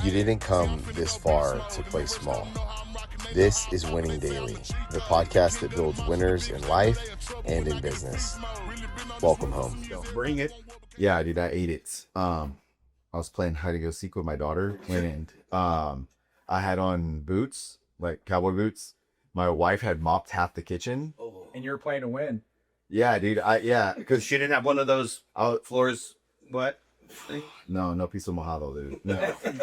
You didn't come this far to play small. This is Winning Daily, the podcast that builds winners in life and in business. Welcome home. Bring it. Yeah, dude, I ate it. I was playing hide and go seek with my daughter, and I had on boots, like cowboy boots. My wife had mopped half the kitchen. And you were playing to win. Yeah, dude. Because she didn't have one of those floors. What? No piece of mojado, dude.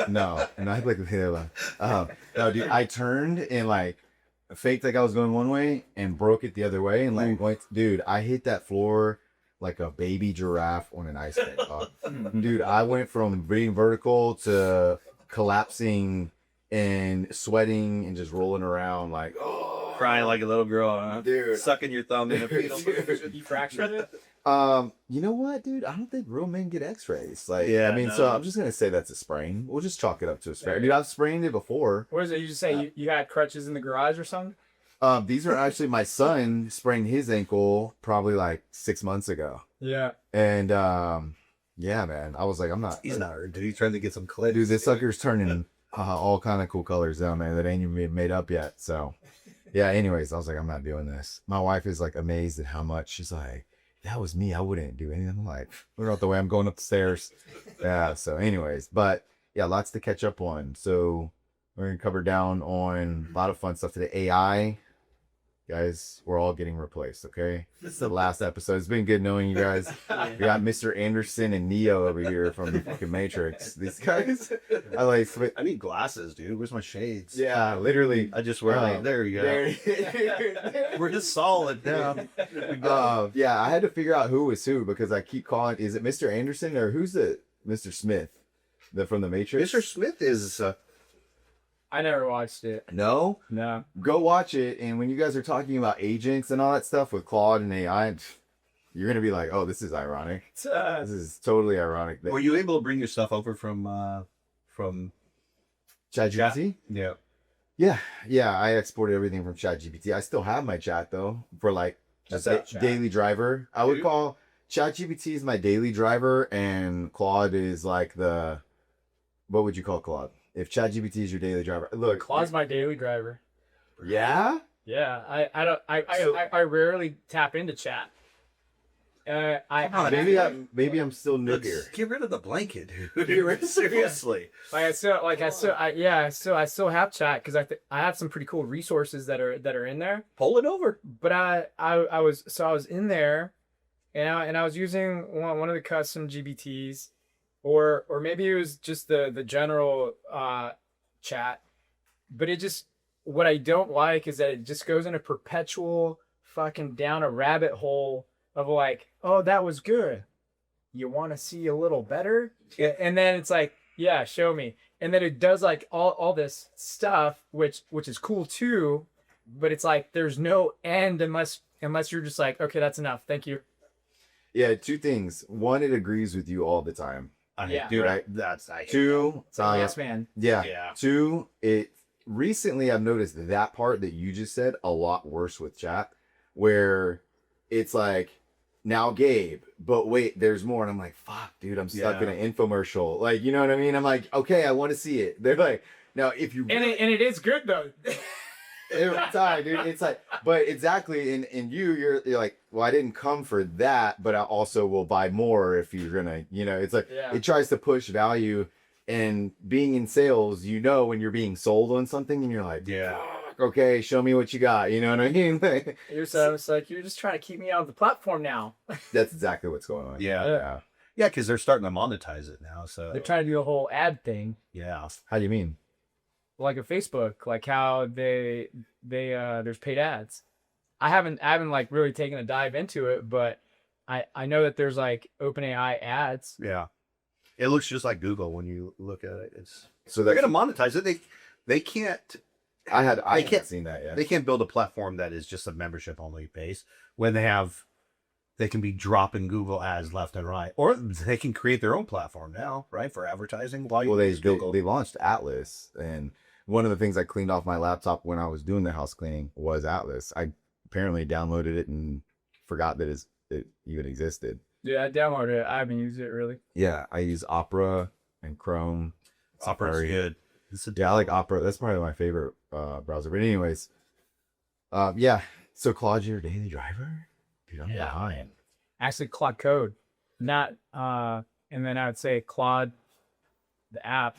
No. And I like no, dude. I turned and like faked like I was going one way and broke it the other way and like went. Dude, I hit that floor like a baby giraffe on an ice skate. Dude, I went from being vertical to collapsing and sweating and just rolling around like Crying like a little girl, huh? Dude. Sucking your thumb in a fetal. You fractured it? You know what, dude? I don't think real men get x-rays. Like, Yeah, I mean, no. so I'm just gonna say that's a sprain. We'll just chalk it up to a sprain. Dude, I've sprained it before. What is it? You just say you had crutches in the garage or something? These are actually my son sprained his ankle probably like 6 months ago. Yeah. And yeah, man, I was like, I'm not. He's not hurt. Dude, he's trying to get some clips. Dude, this sucker's turning all kind of cool colors down there that ain't even made up yet. So, yeah. Anyways, I was like, I'm not doing this. My wife is like amazed at how much. She's like, if that was me, I wouldn't do anything. I'm like, look out the way. I'm going up the stairs. Yeah. So, anyways, but yeah, lots to catch up on. So we're gonna cover down on a lot of fun stuff today. AI. Guys, we're all getting replaced, okay? This is the last episode. It's been good knowing you guys. We got Mr. Anderson and Neo over here from the fucking Matrix. These guys, I need glasses, dude. Where's my shades? yeah, literally. I just wear like, there you go. We're just solid now. Yeah, I had to figure out who was who because I keep calling, is it Mr. Anderson or who's the Mr. Smith? From the Matrix? Mr. Smith is... I never watched it. No? No. Go watch it, and when you guys are talking about agents and all that stuff with Claude and AI, you're going to be like, oh, this is ironic. This is totally ironic. Were you able to bring your stuff over from ChatGPT? Yeah. Yeah, I exported everything from ChatGPT. I still have my chat, though, for like just daily driver. I would call ChatGPT is my daily driver, and Claude is like the... What would you call Claude? If ChatGPT is your daily driver, look. Claude's my daily driver. Yeah. Yeah. I rarely tap into chat. Maybe I'm still new here. Get rid of the blanket, dude. Seriously. I still have chat because I have some pretty cool resources that are in there. Pull it over. But I was in there, and I was using one of the custom GPTs. Or maybe it was just the general chat, but what I don't like is that it just goes in a perpetual fucking down a rabbit hole of like, oh, that was good. You want to see a little better? Yeah. And then it's like, yeah, show me. And then it does like all this stuff, which is cool too, but it's like there's no end unless you're just like, okay, that's enough. Thank you. Yeah, two things. One, it agrees with you all the time. Dude, right? I hate Two, yes, man. Yeah. Two, recently I've noticed that part that you just said a lot worse with chat, where it's like, now Gabe, but wait, there's more. And I'm like, fuck, dude, I'm stuck in an infomercial. Like, you know what I mean? I'm like, okay, I want to see it. They're like, now if you... And it is good though. Every time, dude. It's like, but exactly, and you're like, well, I didn't come for that, but I also will buy more if you're gonna, it's like, It tries to push value, and being in sales, when you're being sold on something, and you're like, okay, show me what you got, you know what I mean? It's like, you're just trying to keep me on the platform now. That's exactly what's going on. Yeah, because they're starting to monetize it now, so... They're trying to do a whole ad thing. Yeah. How do you mean? Like a Facebook, like how they there's paid ads. I haven't like really taken a dive into it, but I know that there's like OpenAI ads. Yeah, it looks just like Google when you look at it. So they're gonna monetize it. They can't. I haven't seen that yet. They can't build a platform that is just a membership only base when they can be dropping Google ads left and right, or they can create their own platform now, right, for advertising. They launched Atlas, and one of the things I cleaned off my laptop when I was doing the house cleaning was Atlas. I apparently downloaded it and forgot that it even existed. Yeah, I downloaded it. I haven't used it really. Yeah, I use Opera and Chrome. Opera's Safari. good. Yeah, I like Opera. That's probably my favorite browser. But anyways, yeah. So Claude, your daily driver? Dude, I'm behind. Actually, Claude Code, not and then I would say Claude, the app,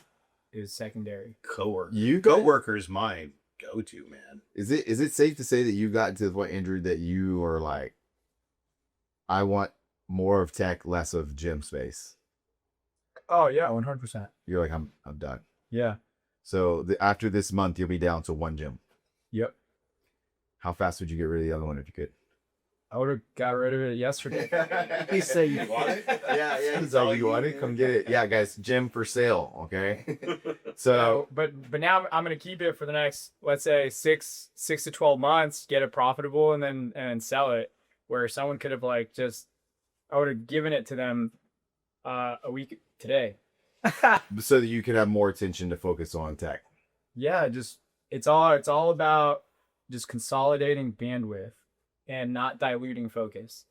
is secondary. Coworker. You got- Coworker's my go-to, man. Is it safe to say that you got to the point, Andrew, that you are like, I want more of tech, less of gym space? Oh yeah, 100%. You're like, I'm done. Yeah. So after this month, you'll be down to one gym. Yep. How fast would you get rid of the other one if you could? I would have got rid of it yesterday. He said you want it? Yeah. He's like, you want it? Come get it. Yeah, guys, gym for sale. Okay. So, but now I'm gonna keep it for the next, let's say, six to 12 months, get it profitable, and then sell it. Where someone could have like I would have given it to them a week today. so that you could have more attention to focus on tech. Yeah, it's all about just consolidating bandwidth and not diluting focus.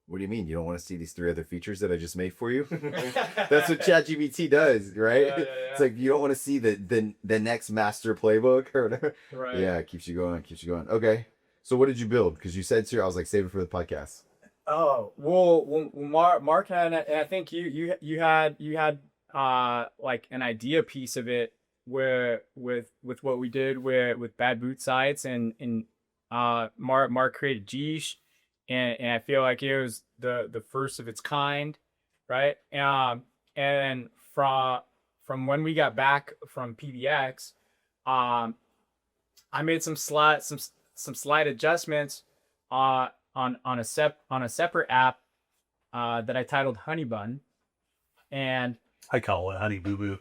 What do you mean? You don't want to see these 3 other features that I just made for you? That's what ChatGPT does, right? Yeah. It's like you don't want to see the next master playbook or whatever. Right. Yeah, it keeps you going. Okay. So what did you build? Because you said, sir, I was like, save it for the podcast. Oh well, Mark had, and I think you had like an idea piece of it where with what we did with Bad Boot Sites and Mark created Geesh, and I feel like it was the first of its kind, right? And from when we got back from PBX, I made some slight adjustments on a separate app that I titled Honey Bun, and I call it Honey Boo Boo.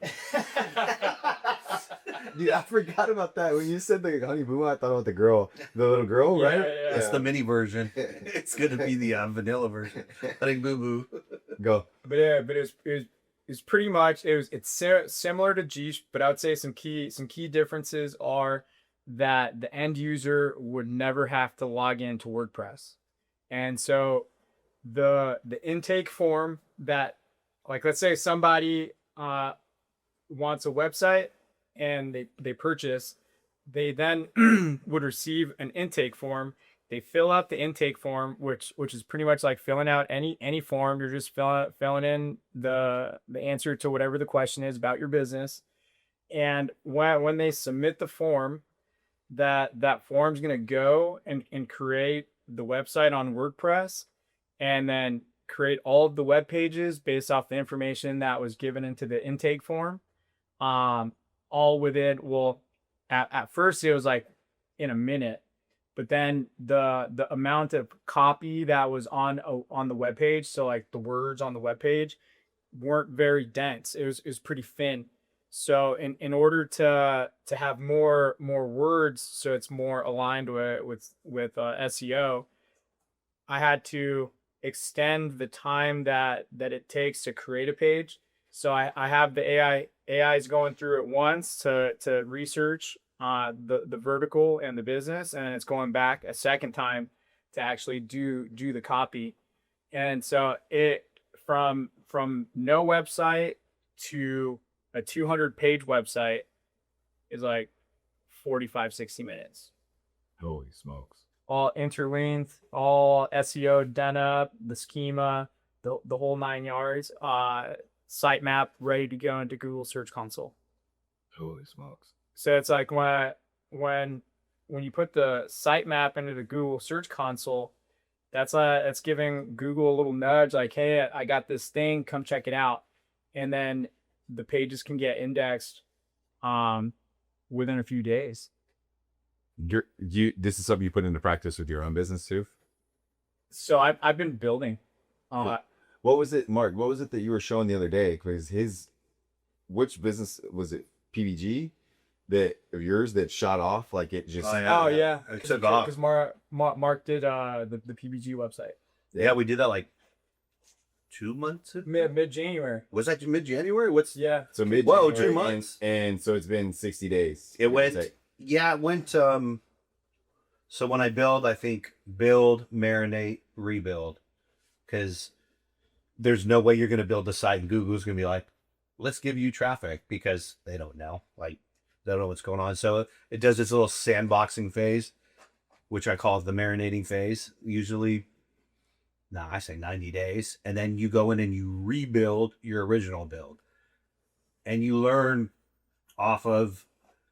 Dude, I forgot about that. When you said the Honey Boo, I thought about the little girl, right? Yeah. It's the mini version. It's gonna be the vanilla version. Honey Boo Boo. Go. But it's pretty much it's similar to Geesh, but I would say some key differences are that the end user would never have to log into WordPress, and so the intake form that, like, let's say somebody wants a website and they purchase, they then would receive an intake form. They fill out the intake form, which is pretty much like filling out any form. You're just filling in the answer to whatever the question is about your business. And when they submit the form, that form's gonna go and create the website on WordPress, and then create all of the web pages based off the information that was given into the intake form. All within, well, at first it was like in a minute, but then the amount of copy that was on the web page, so like the words on the web page, weren't very dense. It was pretty thin. So in order to have more words, so it's more aligned with SEO, I had to extend the time that it takes to create a page. So I have the AI is going through it once to research the vertical and the business, and it's going back a second time to actually do the copy. And so it from no website to a 200-page website is like 45-60 minutes. Holy smokes. All interlinked, all SEO done up, the schema, the whole 9 yards, sitemap ready to go into Google Search Console. Holy smokes. So it's like when you put the sitemap into the Google Search Console, that's giving Google a little nudge, like, hey, I got this thing, come check it out. And then the pages can get indexed within a few days. This is something you put into practice with your own business too? So I've been building. What was it, Mark? What was it that you were showing the other day? Because which business was it? PBG of yours that shot off? Like it just. Oh yeah. It took off. Because Mark did the PBG website. Yeah, we did that like 2 months ago? Mid January. Was that mid-January? What's Yeah. So mid. Whoa, 2 months. And so it's been 60 days. It went. Yeah, it went. So when I build, I think build, marinate, rebuild, because there's no way you're going to build a site and Google's going to be like, let's give you traffic, because they don't know. Like, they don't know what's going on. So it does this little sandboxing phase, which I call the marinating phase. Usually, I say 90 days. And then you go in and you rebuild your original build. And you learn off of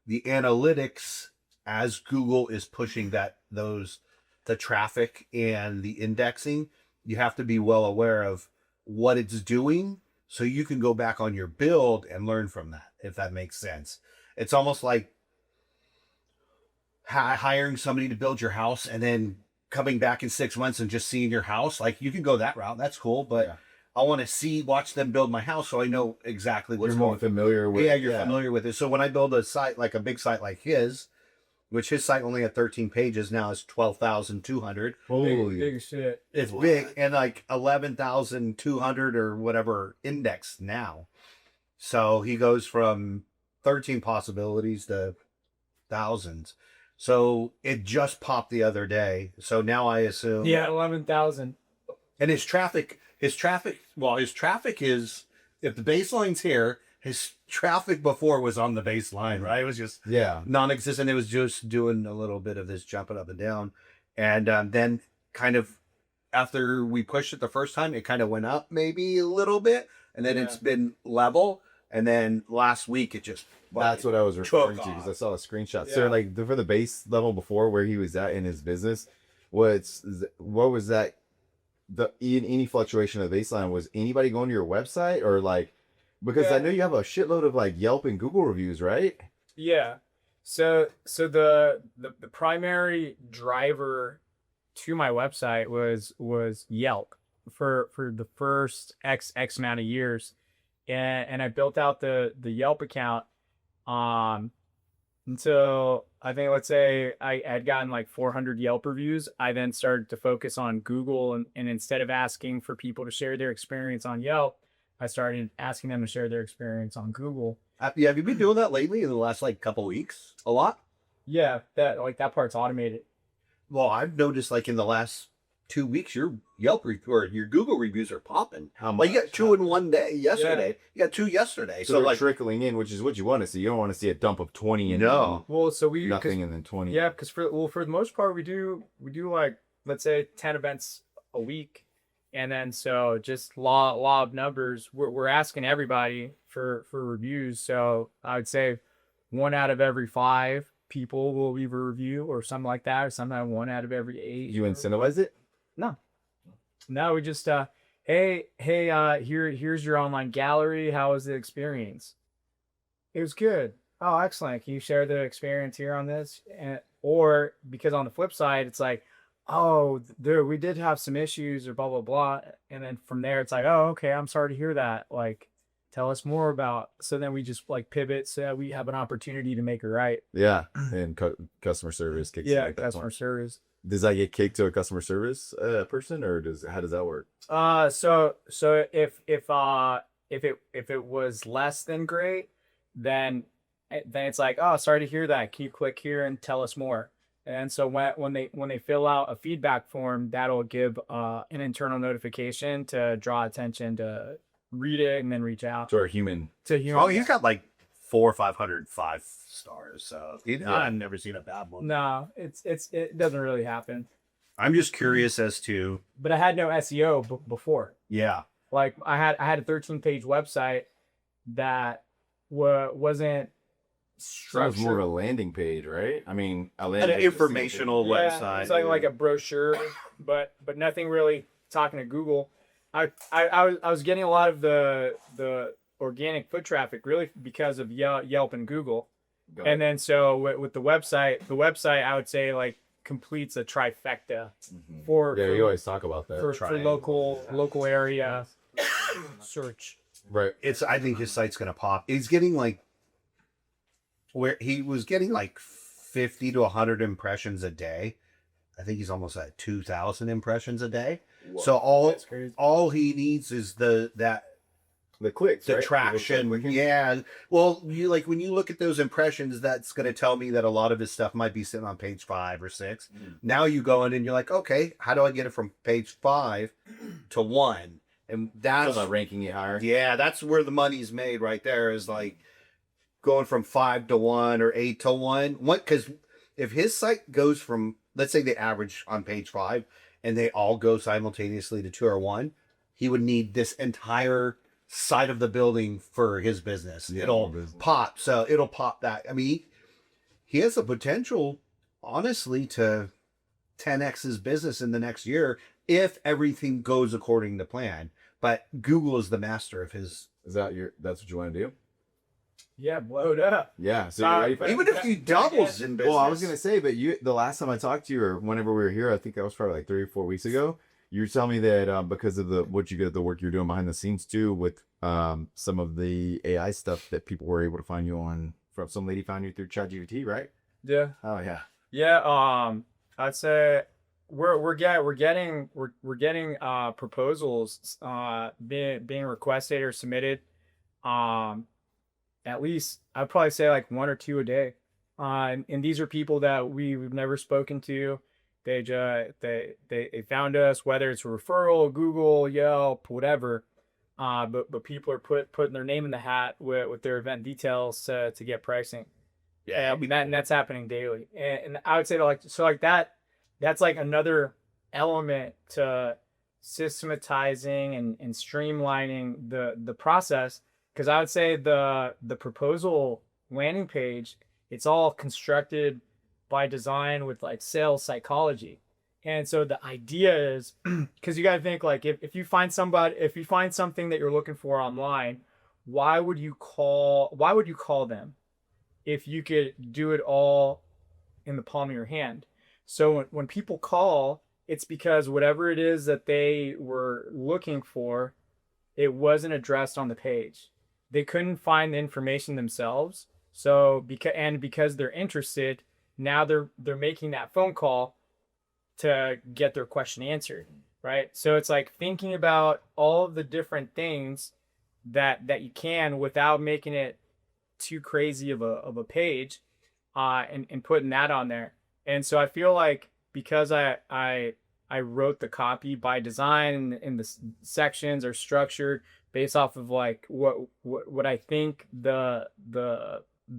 the analytics as Google is pushing the traffic and the indexing. You have to be well aware of what it's doing, so you can go back on your build and learn from that, if that makes sense. It's almost like hiring somebody to build your house and then coming back in 6 months and just seeing your house. Like, you can go that route. That's cool. But I want to watch them build my house, so I know exactly what's You're more familiar with. Yeah, you're familiar with it. So when I build a site, like a big site like his, which his site only had 13 pages, now is 12,200. Holy Big shit. It's big, and like 11,200 or whatever indexed now. So he goes from 13 possibilities to thousands. So it just popped the other day. So now I assume. Yeah, 11,000. And his traffic is, if the baseline's here, his traffic before was on the baseline, right? It was just non-existent. It was just doing a little bit of this jumping up and down. And then kind of after we pushed it the first time, it kind of went up maybe a little bit. And then it's been level. And then last week, it just... That's what I was referring to, because I saw a screenshot. So like for the base level before, where he was at in his business, what was that? Any fluctuation of the baseline, was anybody going to your website, or like, because I know you have a shitload of like Yelp and Google reviews, right? Yeah. So the primary driver to my website was Yelp for the first X amount of years, and I built out the Yelp account until I think, let's say I had gotten like 400 Yelp reviews. I then started to focus on Google, and instead of asking for people to share their experience on Yelp, I started asking them to share their experience on Google. Have you been doing that lately in the last like couple weeks? A lot? Yeah, that part's automated. Well, I've noticed like in the last 2 weeks, your Yelp or your Google reviews are popping. How much? Like, you got 2 in one day yesterday. You got 2 yesterday. So So they're like trickling in, which is what you want to see. You don't want to see a dump of 20 and Well, so we nothing and then 20. Yeah, because for the most part, we do like, let's say 10 events a week, and then so just law of numbers, we're asking everybody for reviews. So I would say 1 out of every 5 people will leave a review or something like that, or sometimes 1 out of every 8. You incentivize it? No, we just hey, here's your online gallery. How was the experience? It was good. Oh, excellent. Can you share the experience here on this? Or because on the flip side, it's like, oh, we did have some issues or blah, blah, blah. And then from there, it's like, oh, okay, I'm sorry to hear that. Like, tell us more about. So then we just like pivot so that we have an opportunity to make it right. Yeah. And customer service kicks in at that customer point. service. Does that get kicked to a customer service person, or how does that work? So if it was less than great, then it's like, oh, sorry to hear that. Can you click here and tell us more? And so when they fill out a feedback form, that'll give an internal notification to draw attention to read it and then reach out To a human. Oh, he's got like 400 or 500 5-stars. So I've never seen a bad one. No, it doesn't really happen. I'm just curious as to. But I had no SEO before. Yeah. Like I had a 13-page website that wasn't That was more of a landing page, right? I mean, An informational website. It's like a brochure, but nothing really talking to Google. I was getting a lot of the organic foot traffic really because of Yelp and Google. And then so with the website I would say like completes a trifecta for you always talk about that for local area search. Right. I think his site's gonna pop. He's getting like where he was getting like 50 to 100 impressions a day. I think he's almost at 2,000 impressions a day. Whoa, so all he needs is the clicks, the right? traction. Yeah. Well, when you look at those impressions, that's going to tell me that a lot of his stuff might be sitting on page 5 or 6. Now you go in and you're like, okay, how do I get it from page 5 to 1? And that's ranking it higher. Yeah, that's where the money's made right there, is like going from 5 to 1 or 8 to 1. What? Because if his site goes from, let's say they average on page 5 and they all go simultaneously to 2 or 1, he would need this entire side of the building for his business. Yeah, it'll business. pop. So it'll pop that. I mean, he has the potential, honestly, to 10x his business in the next year if everything goes according to plan. But Google is the master of his. That's what you want to do? Yeah, blow it up. Yeah. So you're ready for Even if he doubles in business. Well, I was gonna say, but the last time I talked to you, or whenever we were here, I think that was probably like 3 or 4 weeks ago. You were telling me that because of the work you're doing behind the scenes too, with some of the AI stuff that people were able to find you on. From some lady found you through ChatGPT, right? Yeah. Oh yeah. Yeah. I'd say we're getting proposals being requested or submitted. At least I'd probably say like 1 or 2 a day. And these are people that we've never spoken to. They found us, whether it's a referral, Google, Yelp, whatever. But people are putting their name in the hat with their event details to get pricing. Yeah, I mean, that's happening daily. And I would say that's like another element to systematizing and streamlining the process. Because I would say the proposal landing page, it's all constructed by design with like sales psychology. And so the idea is, because you got to think like if you find something that you're looking for online, why would you call them if you could do it all in the palm of your hand? So when people call, it's because whatever it is that they were looking for, it wasn't addressed on the page. They couldn't find the information themselves. So because they're interested, now they're making that phone call to get their question answered, right? So it's like thinking about all of the different things that you can without making it too crazy of a page, and putting that on there. And so I feel like because I wrote the copy by design and the sections are structured based off of like what I think the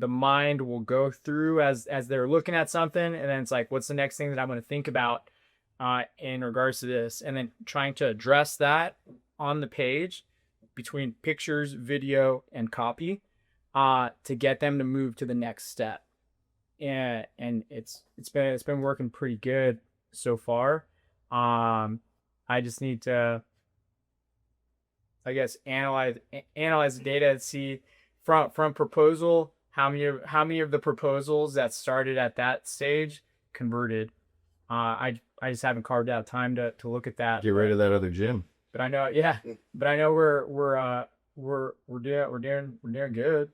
mind will go through as they're looking at something, and then it's like, what's the next thing that I'm going to think about in regards to this, and then trying to address that on the page between pictures, video, and copy to get them to move to the next step. And it's been working pretty good so far. I just need to, I guess, analyze the data and see from proposal how many of the proposals that started at that stage converted. I just haven't carved out time to look at that. Get rid of that other gym. But I know, yeah. But I know we're doing good.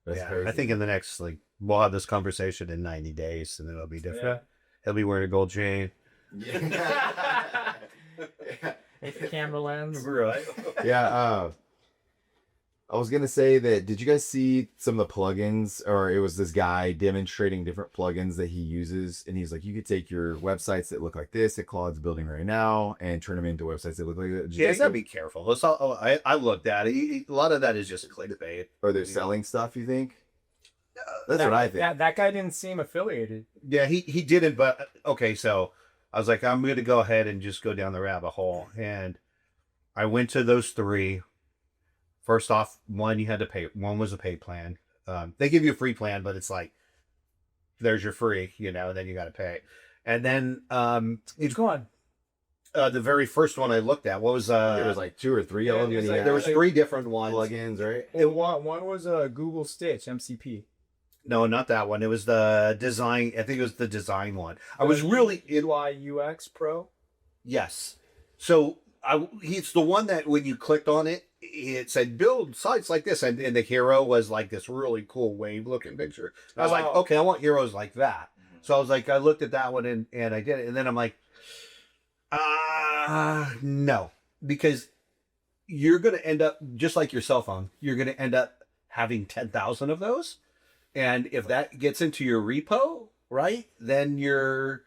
That's Yeah, crazy. I think in the next, like, we'll have this conversation in 90 days and it'll be different. Yeah. He'll be wearing a gold chain. Yeah. Camera lens. Right. Yeah. I was gonna say that. Did you guys see some of the plugins, or it was this guy demonstrating different plugins that he uses, and he's like, you could take your websites that look like this that Claude's building right now and turn them into websites that look like that. Did you Yeah, guys you gotta see- be careful. It's all, I looked at it. A lot of that is just clickbait. Or they're selling stuff. You think? That's what I think. That guy didn't seem affiliated. Yeah, he didn't. But okay, so I was like, I'm going to go ahead and just go down the rabbit hole, and I went to those 3. First off, one you had to pay. One was a paid plan. They give you a free plan, but it's like, there's your free, and then you got to pay. And then Which one? the very first one I looked at, what was There was like 2 or 3 of them. it was and he like- had there was 3 different ones. plugins, right? One was a Google Stitch MCP. No, not that one. It was the design. I think it was the design one. I was really UI UX Pro. Yes. So it's the one that when you clicked on it, it said build sites like this, and the hero was like this really cool wave looking picture. I was like, Oh. okay, I want heroes like that. So I was like, I looked at that one and I did it, and then I'm like, no, because you're gonna end up just like your cell phone. You're gonna end up having 10,000 of those, and if that gets into your repo, right, then you're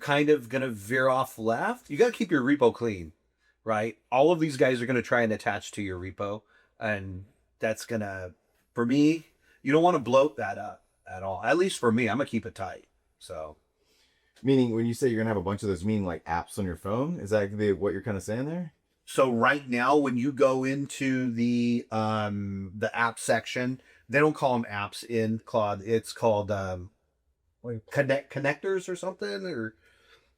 kind of gonna veer off left. You got to keep your repo clean. right? All of these guys are going to try and attach to your repo, and that's going to, for me, you don't want to bloat that up at all. At least for me, I'm going to keep it tight. So, Meaning, when you say you're gonna have a bunch of those, meaning like apps on your phone? Is that what you're kind of saying there? so right now, when you go into the app section, they don't call them apps in Claude. It's called connectors or something. Or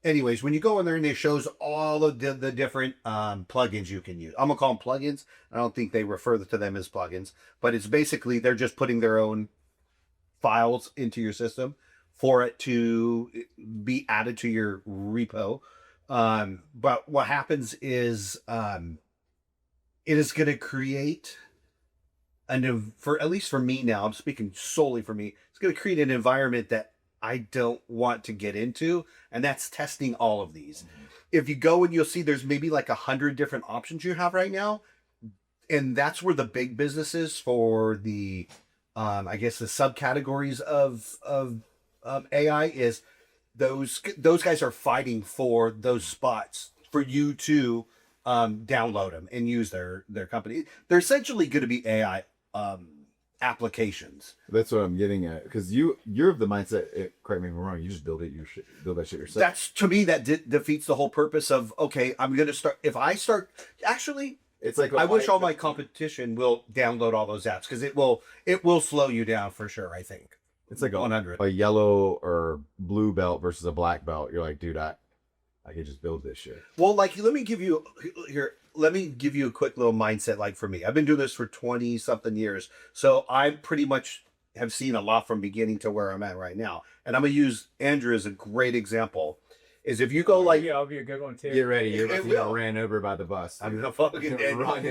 anyways, when you go in there and it shows all of the different plugins you can use. I'm gonna call them plugins. I don't think they refer to them as plugins, but it's basically they're just putting their own files into your system for it to be added to your repo. But what happens is it is going to create for at least for me now, I'm speaking solely for me, it's going to create an environment that I don't want to get into, and that's testing all of these. If you go and you'll see there's maybe like 100 different options you have right now, and that's where the big businesses for the I guess the subcategories of AI is those guys are fighting for those spots for you to download them and use their company. They're essentially going to be AI applications. That's what I'm getting at. Because you're of the mindset. Correct me if I'm wrong. You just build that shit yourself. That's to me that defeats the whole purpose of okay. I'm going to start. If I start actually. It's like I wish all my competition will download all those apps because it will slow you down for sure. I think it's like 100 a yellow or blue belt versus a black belt. You're like, dude, I could just build this shit. Well, like let me give you a quick little mindset. Like for me, I've been doing this for 20 something years, so I pretty much have seen a lot from beginning to where I'm at right now. And I'm gonna use Andrew as a great example. Is if you go like yeah, that'll be a good one too. Get ready, you're about to get ran over by the bus. I'm gonna fucking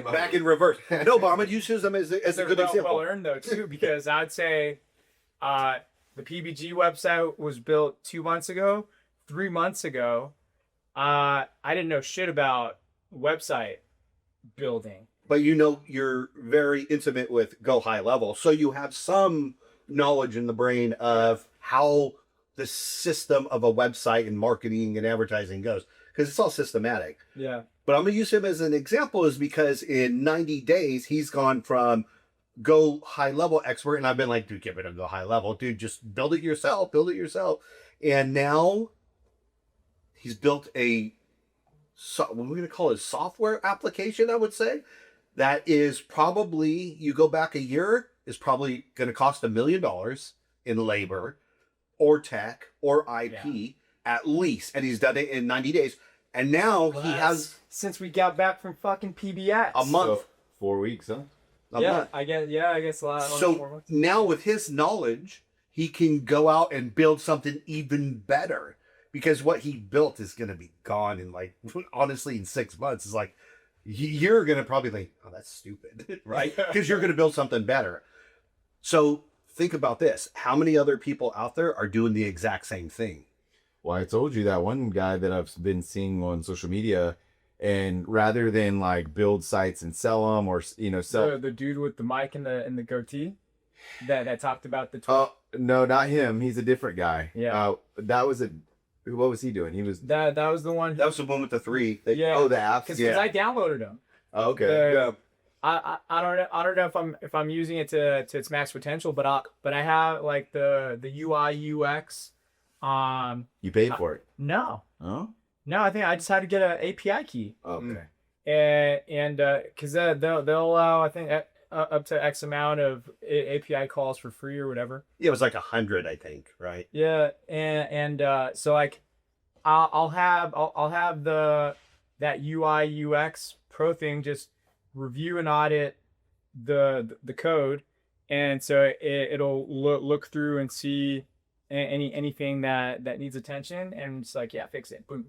back in reverse. No, but I'm gonna use him as a good example. Well earned though too, because I'd say the PBG website was built 2 months ago, 3 months ago. I didn't know shit about website building. But you're very intimate with Go High Level, so you have some knowledge in the brain of how the system of a website and marketing and advertising goes, because it's all systematic. Yeah. But I'm going to use him as an example is because in 90 days, he's gone from Go High Level expert. And I've been like, dude, get rid of Go High Level. Dude, just build it yourself. And now he's built what we're going to call it a software application, I would say. That is probably, you go back a year, is probably going to cost $1 million in labor or tech or IP at least. And he's done it in 90 days. And now he has... Since we got back from fucking PBX. A month. So, 4 weeks, huh? A month. I guess a lot. So now with his knowledge, he can go out and build something even better. Because what he built is going to be gone in honestly, in 6 months. It's like, you're going to probably think, oh, that's stupid, right? Because you're going to build something better. So think about this. How many other people out there are doing the exact same thing? Well, I told you that one guy that I've been seeing on social media, and rather than like build sites and sell them or, sell. The dude with the mic and the goatee that talked about the... No, not him. He's a different guy. Yeah. What was he doing? He was... That was the one. That was the one with the 3. Yeah. Oh, the apps? Because I downloaded them. Oh, okay. Yeah. I don't know if I'm using it to its max potential, but I have like the UI UX. You paid for it? No. Oh. No, I think I just had to get an API key. Okay. And because they'll allow, I think, up to X amount of API calls for free or whatever. Yeah, it was like 100, I think, right? Yeah, and so like I'll have that UI UX pro thing just review and audit the code, and so it'll look through and see anything that needs attention, and it's like, yeah, fix it, boom.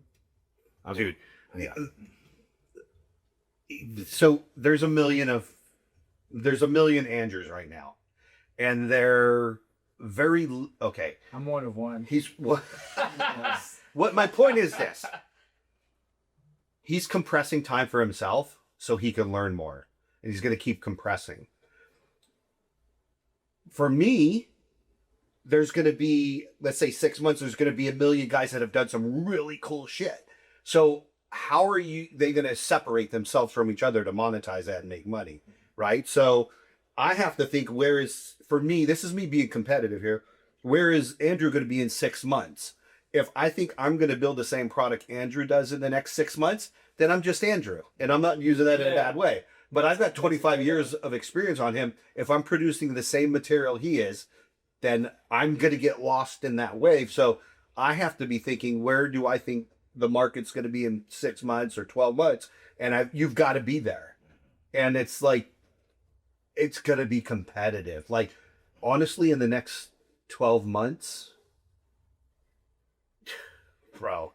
Dude, yeah. So there's a million Andrews right now, and they're very okay. I'm one of one. He's what? What my point is this: he's compressing time for himself so he can learn more, and he's going to keep compressing. For me, there's going to be, let's say 6 months, there's going to be 1 million guys that have done some really cool shit. So how are they going to separate themselves from each other to monetize that and make money, right? So I have to think, for me, this is me being competitive here, where is Andrew going to be in 6 months? If I think I'm going to build the same product Andrew does in the next 6 months, then I'm just Andrew. And I'm not using that in a bad way. But I've got 25 years of experience on him. If I'm producing the same material he is, then I'm going to get lost in that wave. So I have to be thinking, where do I think the market's going to be in 6 months or 12 months? And you've got to be there. And it's like, it's going to be competitive. Like, honestly, in the next 12 months, bro,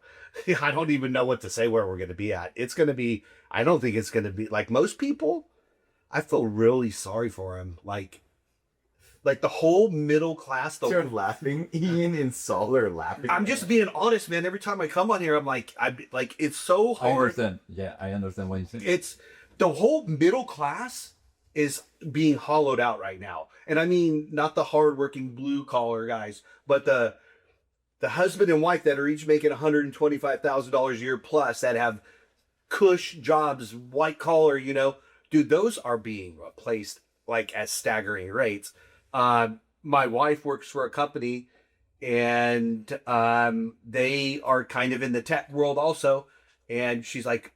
I don't even know what to say where we're going to be at. It's going to be, I don't think it's going to be like most people. I feel really sorry for him. Like the whole middle class. You're laughing. Ian and Saul are laughing. I'm just being honest, man. Every time I come on here, I'm like, it's so hard. I understand. Yeah, I understand what you're saying. It's the whole middle class is being hollowed out right now. And I mean, not the hardworking blue collar guys, but the husband and wife that are each making $125,000 a year plus, that have cush jobs, white collar, dude, those are being replaced like at staggering rates. My wife works for a company, and they are kind of in the tech world also. And she's like,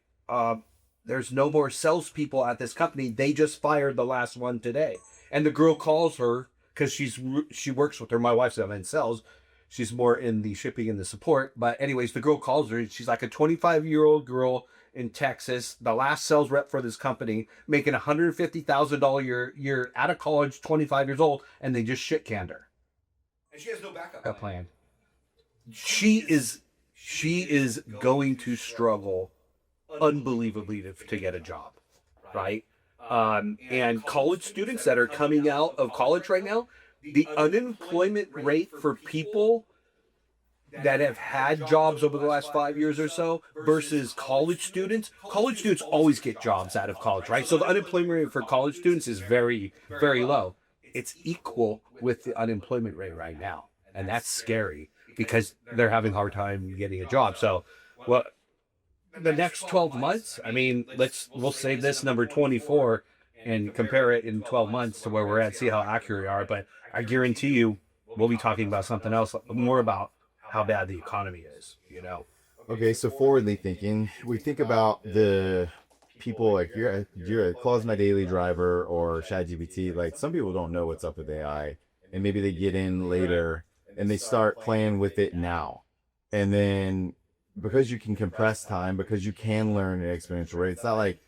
there's no more salespeople at this company. They just fired the last one today. And the girl calls her, because she works with her. My wife's in sales. She's more in the shipping and the support. But anyways, the girl calls her. She's like a 25-year-old girl in Texas, the last sales rep for this company, making $150,000 a year, out of college, 25 years old, and they just shit canned her. And she has no backup plan. She is going to struggle unbelievably to get a job, right? And college students that are coming out of college right now, the unemployment rate for people that have had jobs over the last 5 years or so versus college students always get jobs out of college, right? So the unemployment rate for college students is very, very low. It's equal with the unemployment rate right now. And that's scary because they're having a hard time getting a job. So, well, the next 12 months, I mean, we'll save this number 24 and compare it in 12 months to where we're at, see how accurate we are. But I guarantee you, we'll be talking about something else, more about how bad the economy is, Okay, so forwardly thinking, we think about the people like you're a Claude's my daily driver or ChatGPT. Like, some people don't know what's up with AI, and maybe they get in later and they start playing with it now. And then because you can compress time, because you can learn at exponential rate, it's not like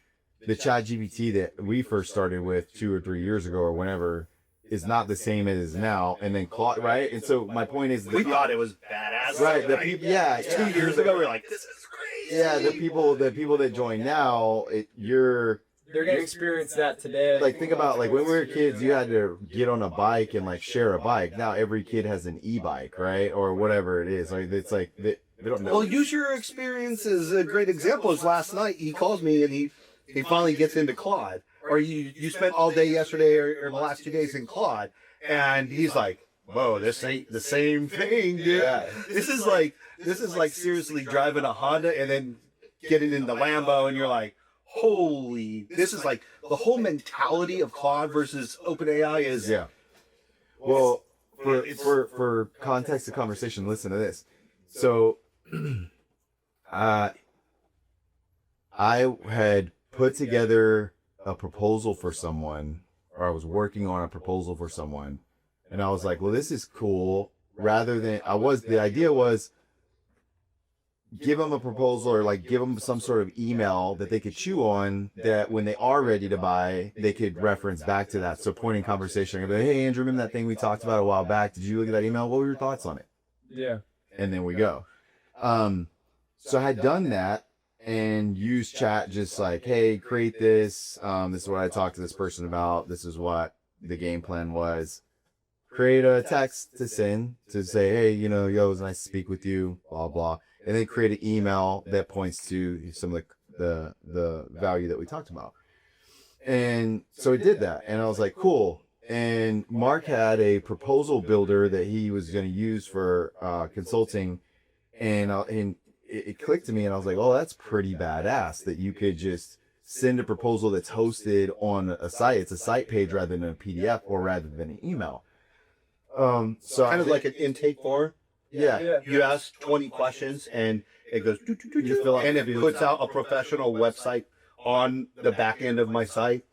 the ChatGPT that we first started with 2 or 3 years ago or whenever is not the same as it is now. And then Claude, right? And so my point is, we thought it was badass, right? The people, yeah, 2 years ago, we were like, this is crazy. Yeah, the people that join now, they're gonna experience that today. Like, think about, like, when we were kids, you had to get on a bike and like share a bike. Now every kid has an e-bike, right? Or whatever it is. Like, it's like they don't know. Well, use your experience as a great example. Is last night he calls me and he finally gets into Claude. Or you spent all day yesterday or the last 2 days in Claude, and he's like, whoa, this ain't the same thing, dude. Yeah. This is like seriously driving a Honda and then getting in the Lambo, and you're like, holy, this is like the whole mentality of Claude versus OpenAI is. Yeah. Well, for context of conversation, listen to this. So, I had put together a proposal for someone, or I was working on a proposal for someone, and I was like, well, this is cool. The idea was give them a proposal, or like give them some sort of email that they could chew on, that when they are ready to buy, they could reference back to that. So pointing conversation, I'd be like, hey, Andrew, remember that thing we talked about a while back? Did you look at that email? What were your thoughts on it? Yeah. And then we go. So I had done that and used chat, just like, hey, create this. This is what I talked to this person about. This is what the game plan was. Create a text to send to say, hey, yo, it was nice to speak with you, blah, blah. And then create an email that points to some of the value that we talked about. And so I did that. And I was like, cool. And Mark had a proposal builder that he was going to use for consulting. And it clicked to me, and I was like, oh, that's pretty badass that you could just send a proposal that's hosted on a site. It's a site page rather than a PDF or rather than an email. So Kind of like an intake form. yeah. You ask 20 questions and it goes, You fill out and it the puts fields. out a professional website on the back end of my site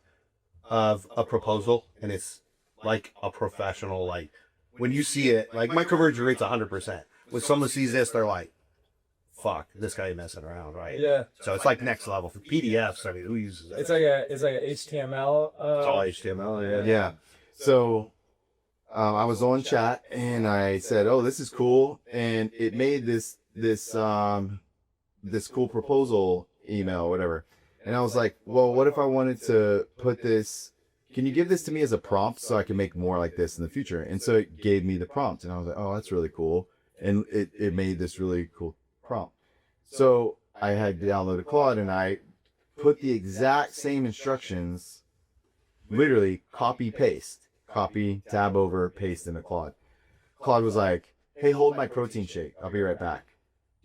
of a proposal. And it's like a professional, like when you see it, like my conversion rate's 100%. When someone sees this, they're like, fuck, this guy messing around, right? Yeah. So it's like next level for PDFs. I mean, who uses that? It's like a HTML. It's all HTML. Yeah. Yeah. So I was on chat and I said, "Oh, this is cool," and it made this cool proposal email, whatever. And I was like, "Well, what if I wanted to put this? Can you give this to me as a prompt so I can make more like this in the future?" And so it gave me the prompt, and I was like, "Oh, that's really cool," and it made this really cool prompt. So I had downloaded Claude and I put the exact same instructions, literally copy paste. Copy, tab over, paste into Claude. Claude was like, "Hey, hold my protein shake. I'll be right back."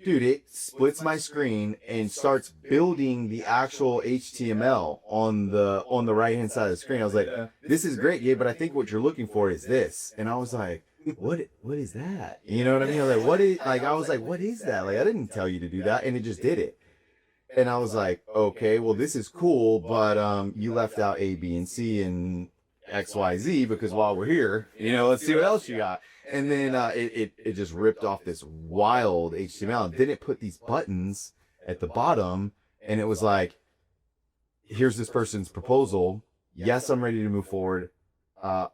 Dude, it splits my screen and starts building the actual HTML on the right hand side of the screen. I was like, "This is great, Gabe, but I think what you're looking for is this." And I was like, "What is that?" You know what I mean? I was like, what is that? Like, I didn't tell you to do that, and it just did it. And I was like, "Okay, well, this is cool, but you left out A, B, and C and XYZ because while we're here, let's see what else you got." And then it just ripped off this wild HTML. And then it put these buttons at the bottom, and it was like, "Here's this person's proposal. Yes, I'm ready to move forward. Or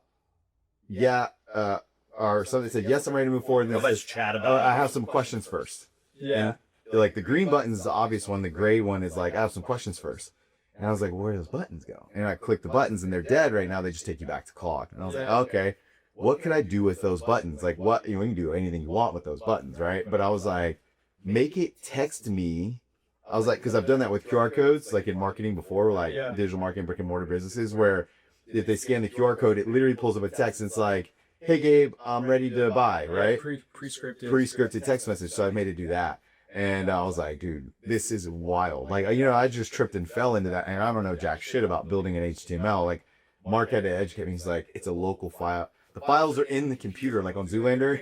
something said, yes, I'm ready to move forward. And then Let's chat about I have some questions first." Yeah. And, like, the green button is the obvious one. The gray one is like, "I have some questions first." And I was like, "Where do those buttons go?" And I click the buttons, and they're dead right now. They just take you back to Claude. And I was like, "Okay, what could I do with those buttons? Like, what, you can do anything you want with those buttons, right?" But I was like, make it text me. I was like, because I've done that with QR codes, like in marketing before, like digital marketing, brick and mortar businesses, where if they scan the QR code, it literally pulls up a text, and it's like, "Hey, Gabe, I'm ready to buy," right? Pre-scripted text message. So I made it do that. And I was like, "Dude, this is wild." Like, I just tripped and fell into that. And I don't know jack shit about building an HTML. Like, Mark had to educate me. He's like, "It's a local file. The files are in the computer," like on Zoolander.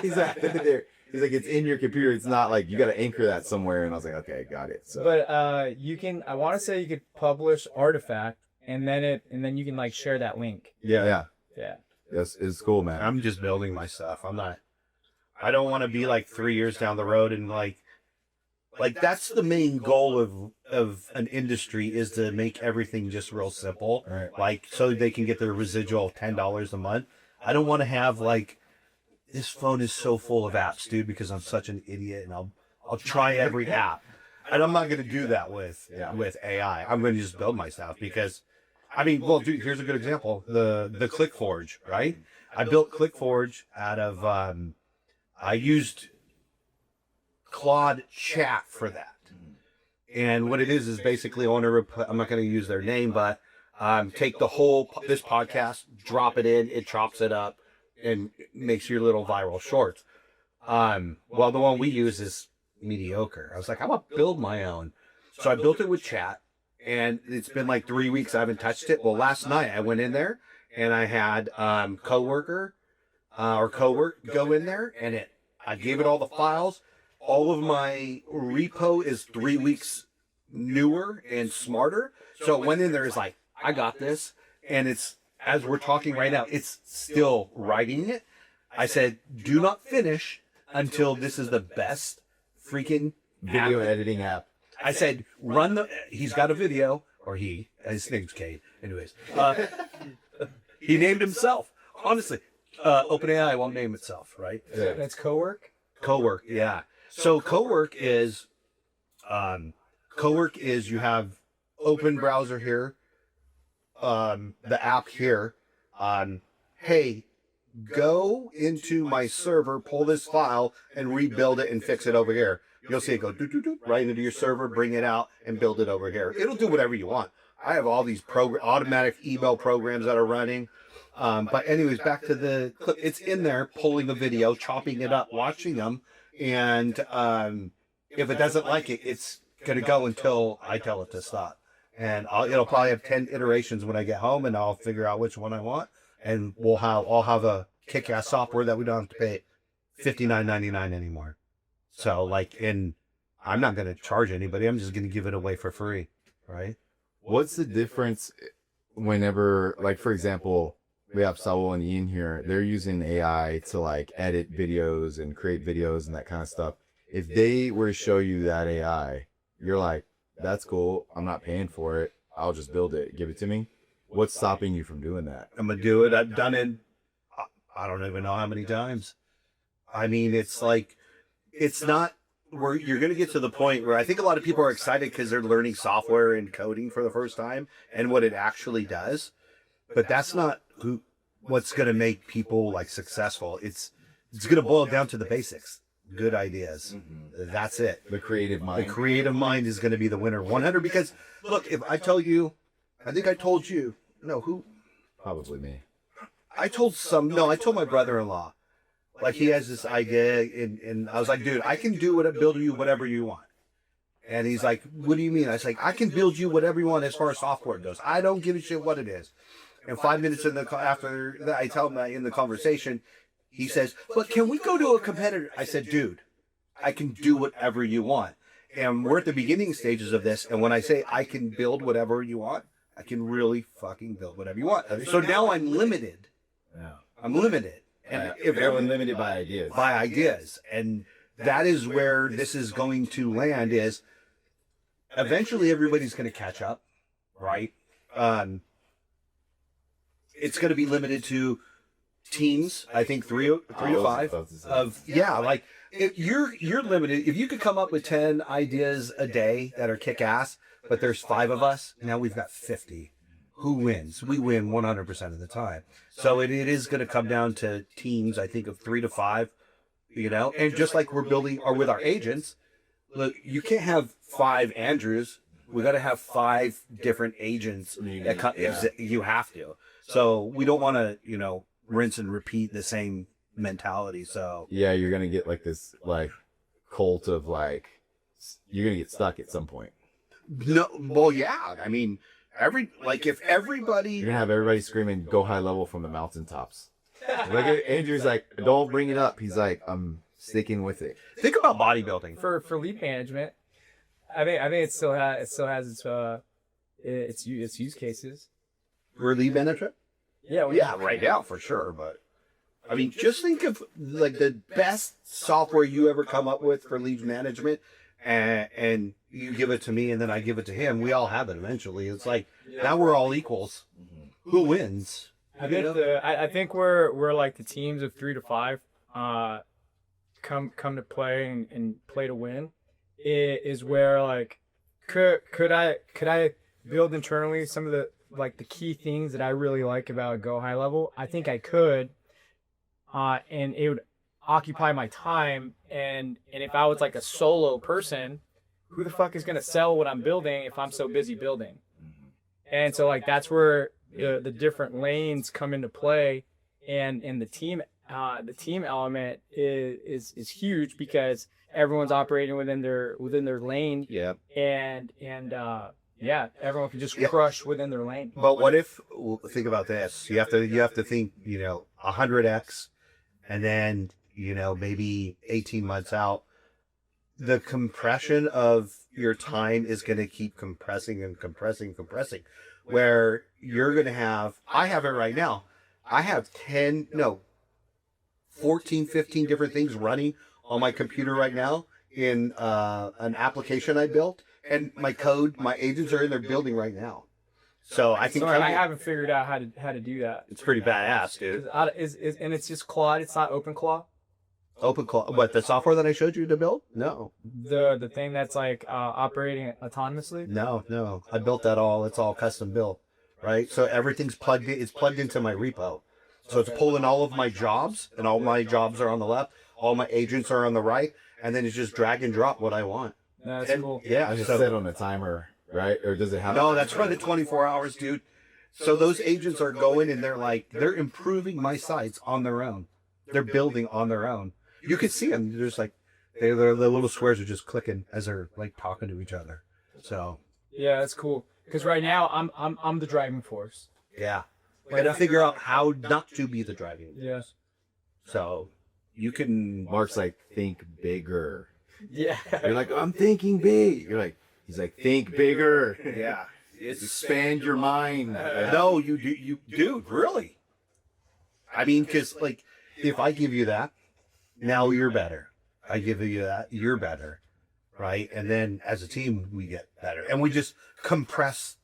He's like, "It's in your computer. It's not like you got to anchor that somewhere." And I was like, "Okay, got it." So. But I want to say you could publish Artifact, and then you can like share that link. Yeah. Yeah. Yes, it's cool, man. I'm just building my stuff. I don't want to be like 3 years down the road and like that's the main goal of an industry, is to make everything just real simple. Right. Like, so they can get their residual of $10 a month. I don't want to have like, this phone is so full of apps, dude, because I'm such an idiot and I'll try every app. And I'm not going to do that with AI. I'm going to just build my stuff because, well, dude, here's a good example. The ClipForge, right? I built ClipForge out of, I used Claude Chat for that. And what it is basically I'm not going to use their name, but take this podcast, drop it in, it chops it up, and makes your little viral shorts. Well, the one we use is mediocre. I was like, I'm going to build my own. So I built it with Chat, and it's been like 3 weeks I haven't touched it. Well, last night I went in there, and I had coworker go in there, and I gave it all the files. All of my repo is 3 weeks newer and smarter. So it went in there, it's like, I got this. And it's, as we're talking right now, it's still writing it. I said, do not finish until this is the best freaking Video editing app. I said, he's got a video, or his name's Cade. Anyways, he named himself. Honestly, OpenAI won't name itself, right? Yeah. That's Cowork. Cowork, yeah. So Cowork is you have open browser here, the app here. Hey, go into my server, pull this file, and rebuild it and fix it over here. You'll see it go right into your server, bring it out, and build it over here. It'll do whatever you want. I have all these automatic email programs that are running. But anyways, back to the clip. It's in there, pulling the video, chopping it up, watching them, and If it doesn't like it, it's going to go until I tell it to stop. And it'll probably have 10 iterations when I get home, and I'll figure out which one I want. And I'll have a kick-ass software that we don't have to pay $59.99 anymore. So and I'm not going to charge anybody. I'm just going to give it away for free, right? What's the difference whenever, like, for example, we have Saul and Ian here, they're using AI to like edit videos and create videos and that kind of stuff. If they were to show you that AI, you're like, that's cool. I'm not paying for it. I'll just build it. Give it to me. What's stopping you from doing that? I'm going to do it. I've done it. I don't even know how many times. I mean, it's like, it's not where you're going to get to the point where I think a lot of people are excited because they're learning software and coding for the first time and what it actually does. But that's not what's going to make people like successful. It's going to boil down to the basics. Good ideas. Mm-hmm. That's it. The creative mind. The creative mind is going to be the winner. 100. Because look, if I tell you, I think I told you, no, who? Probably me. I told my brother-in-law, like he has this idea and I was like, dude, I can build you whatever you want. And he's like, what do you mean? I was like, I can build you whatever you want as far as software goes. I don't give a shit what it is. And 5 minutes after that, I tell him in the conversation, he says, but can we go to a competitor? I said, dude, I can do whatever you want. And we're at the beginning stages of this. And when I say I can build whatever you want, I can really fucking build whatever you want. So now I'm limited. Yeah. I'm limited. And if everyone limited by ideas. By ideas. And that is where this is going to land is eventually everybody's going to catch up, right? It's going to be limited to teams, I think three to five like if you're limited. If you could come up with 10 ideas a day that are kick ass, but there's 5 of us, now we've got 50. Who wins? We win 100% of the time. So it is going to come down to teams, I think of 3 to 5, and just like we're building or with our agents, look, you can't have 5 Andrews. We got to have 5 different agents you have to. So we don't want to, rinse and repeat the same mentality. So yeah, you're going to get like this like cult of like, you're going to get stuck at some point. No, well, yeah. I mean, if everybody, you're going to have everybody screaming, go high level from the mountaintops. Look at Andrew's like, don't bring it up. He's like, I'm sticking with it. Think about bodybuilding for lead management. I think it still has its use cases. For lead management? Yeah, right now for sure. But I mean, just think of like the best software you ever come up with for lead management, and you give it to me, and then I give it to him. We all have it eventually. It's like now we're all equals. Mm-hmm. Who wins? I think we're like the teams of 3 to 5 come to play and play to win. It is where like could I build internally some of the like the key things that I really like about Go High Level? I think I could, and it would occupy my time. And if I was like a solo person, who the fuck is gonna sell what I'm building if I'm so busy building? And so like that's where the different lanes come into play, and the team element is huge because everyone's operating within their lane. Yeah. And everyone can just crush within their lane. But what if, think about this, you have to think, 100x, and then, maybe 18 months out, the compression of your time is going to keep compressing and compressing, where you're going to have, I have it right now. I have 14, 15 different things running on my computer right now in an application I built. And my agents are in their building right now. So I can. I haven't figured out how to do that. It's pretty badass, dude. And it's just Claude. It's not OpenClaw. OpenClaw. What, the software that I showed you to build? No. The thing that's like operating autonomously. No. I built that all. It's all custom built, right? So everything's plugged in. It's plugged into my repo. So it's pulling all of my jobs, and all my jobs are on the left. All my agents are on the right, and then it's just drag and drop what I want. That's cool. Yeah, I just set on a timer, right? Or does it have? No, that's running 24 hours, dude. So those agents are going and they're improving my sites on their own. They're building on their own. You can see them. The little squares are just clicking as they're like talking to each other. So Yeah, that's cool. Because right now I'm the driving force. yeah, gotta figure out how not to be the driving. Yeah. So you can. Mark's like, think bigger. Yeah. You're like, I'm thinking big. You're like, he's like, think bigger. Yeah. Expand your mind. No, you do, dude, really. I mean, because like, if I give you that, now you're better. I give you that, you're better, right? And then as a team, we get better, and we just compress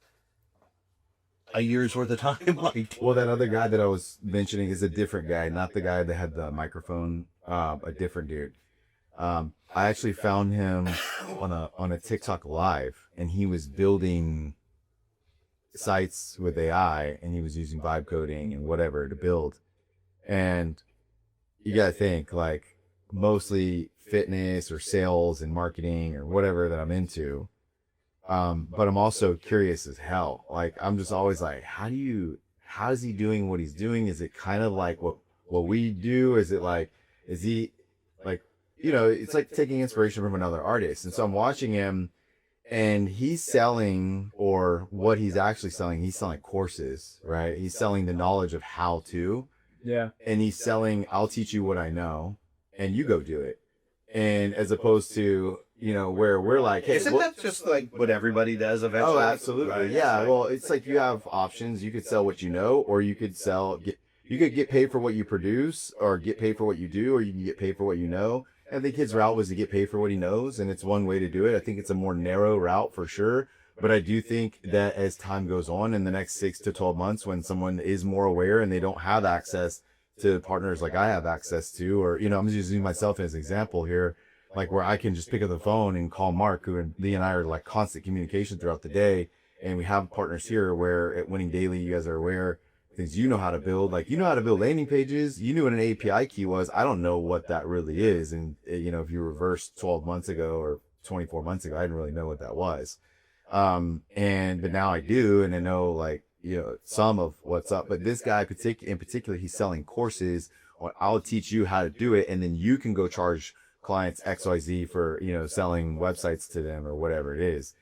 a year's worth of time. Like, Well, that other guy that I was mentioning is a different guy, not the guy that had the microphone. A different dude. I actually found him on a TikTok live, and he was building sites with AI, and he was using vibe coding and whatever to build. And you gotta think, like, mostly fitness or sales and marketing or whatever that I'm into. But I'm also curious as hell. Like, I'm just always like, how is he doing what he's doing? Is it kind of like what we do? Is he like, it's like taking inspiration from another artist. And so I'm watching him, and he's selling, or what he's actually selling, he's selling courses, right? He's selling the knowledge of how to. Yeah. And he's selling, I'll teach you what I know, and you go do it. And as opposed to, where we're like, hey, isn't that just like what everybody does eventually? Oh, absolutely. Right? Yeah. Well, it's like you have options. You could sell what you know, or you could you could get paid for what you produce, or get paid for what you do, or you can get paid for what you know. I think his route was to get paid for what he knows, and it's one way to do it. I think it's a more narrow route for sure. But I do think that as time goes on, in the next 6 to 12 months, when someone is more aware and they don't have access to partners like I have access to, or, I'm just using myself as an example here, like where I can just pick up the phone and call Mark, who and Lee and I are like constant communication throughout the day. And we have partners here where at Winning Daily, you guys are aware things you know how to build. Like, you know how to build landing pages. You knew what an API key was. I don't know what that really is. And, if you reverse 12 months ago or 24 months ago, I didn't really know what that was. But now I do, and I know, like, some of what's up. But this guy in particular, he's selling courses on, I'll teach you how to do it, and then you can go charge clients XYZ for, selling websites to them or whatever it is.